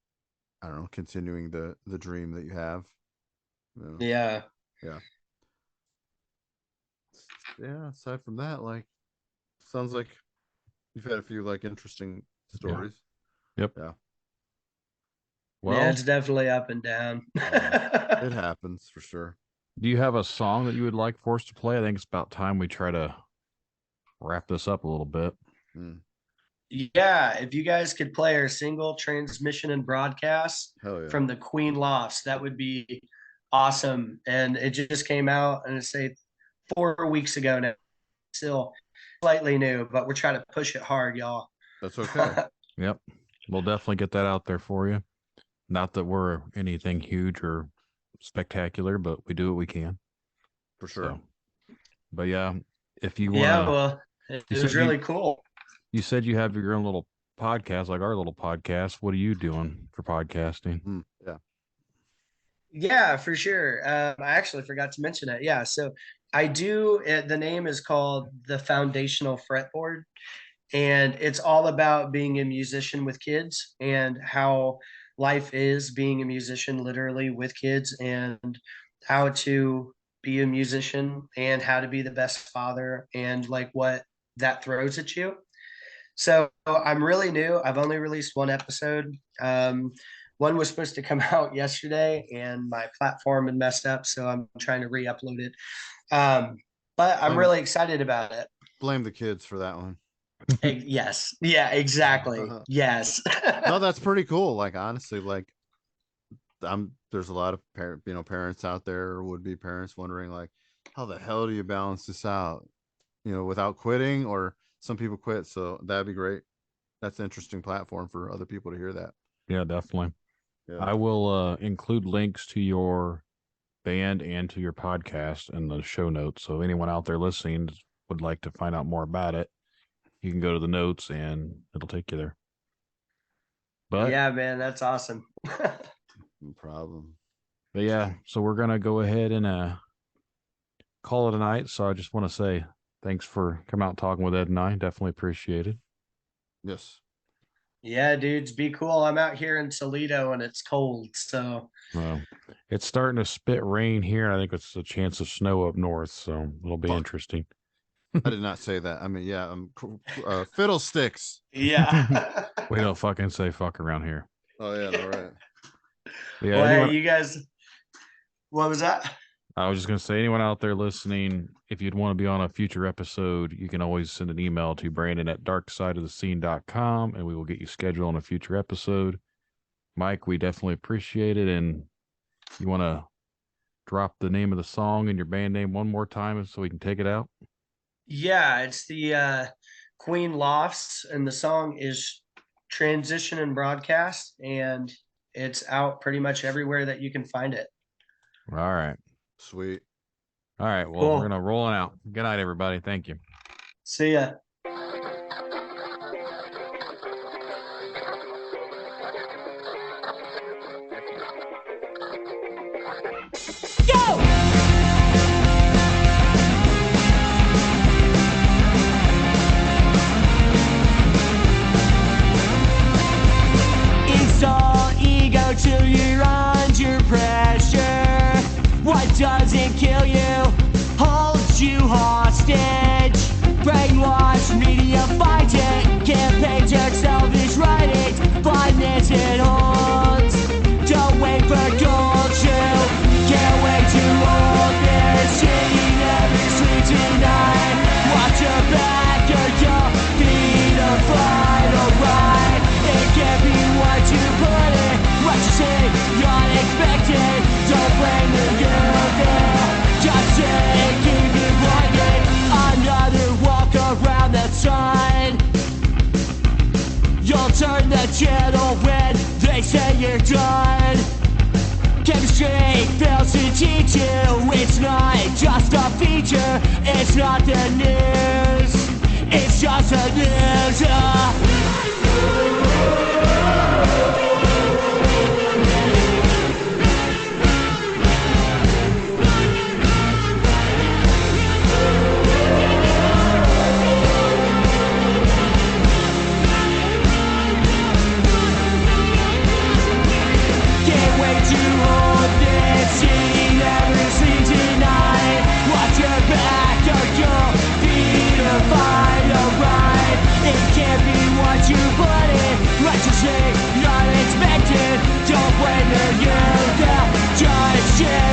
I don't know, continuing the dream that you have. Yeah. Yeah. Yeah. Aside from that, like, sounds like you've had a few like interesting stories. Yeah. Yep. Yeah. Well, yeah, it's definitely up and down. It happens for sure. Do you have a song that you would like for us to play? I think it's about time we try to wrap this up a little bit. Yeah, if you guys could play our single Transmission and Broadcast from the Queen Lofts, that would be awesome. And it just came out, and it's say 4 weeks ago now. Still slightly new, but we're trying to push it hard, y'all. That's okay. Yep. We'll definitely get that out there for you. Not that we're anything huge or spectacular, but we do what we can. For sure. So, but yeah, if you want Yeah, well, it was really cool. You said you have your own little podcast, like our little podcast. What are you doing for podcasting? Yeah. Yeah, for sure. I actually forgot to mention it. Yeah, so I do. The name is called the Foundational Fretboard, and it's all about being a musician with kids and how life is being a musician, literally with kids, and how to be a musician and how to be the best father and like what that throws at you. So I'm really new. I've only released one episode. One was supposed to come out yesterday, and my platform had messed up, so I'm trying to re-upload it. But I'm really excited about it. Blame the kids for that one. Yes. Yeah, exactly. Yes. No, that's pretty cool. Like, honestly, like there's a lot of parents out there or would-be parents wondering like, how the hell do you balance this out? Without quitting, or some people quit. So that'd be great. That's an interesting platform for other people to hear that. Yeah, definitely. Yeah. I will include links to your band and to your podcast in the show notes. So anyone out there listening would like to find out more about it, you can go to the notes and it'll take you there. But yeah, man, that's awesome. No problem. But yeah, so we're gonna go ahead and call it a night. So I just want to say thanks for coming out and talking with Ed and I. Definitely appreciate it. Yes. Yeah, dudes, be cool. I'm out here in Toledo and it's cold, so it's starting to spit rain here. I think it's a chance of snow up north, so it'll be interesting. I did not say that. I mean, yeah, fiddlesticks. Yeah. We don't fucking say fuck around here. Oh yeah, all right. Yeah. Well, hey, you guys. What was that? I was just going to say, anyone out there listening, if you'd want to be on a future episode, you can always send an email to brandon@darksideofthescene.com and we will get you scheduled on a future episode. Mike, we definitely appreciate it. And you want to drop the name of the song and your band name one more time so we can take it out? Yeah, it's the Queen Lofts, and the song is Transition and Broadcast, and it's out pretty much everywhere that you can find it. All right. Sweet. All right. Well, Cool. We're going to roll it out. Good night, everybody. Thank you. See ya. Go! History fails to teach you. It's not just a feature. It's not the news. It's just a news. Can't wait to hold this scene every scene tonight. Watch your back or your feet or find a ride. It can't be what you put in. Righteously, not expected. Don't blame the youth. Just shit.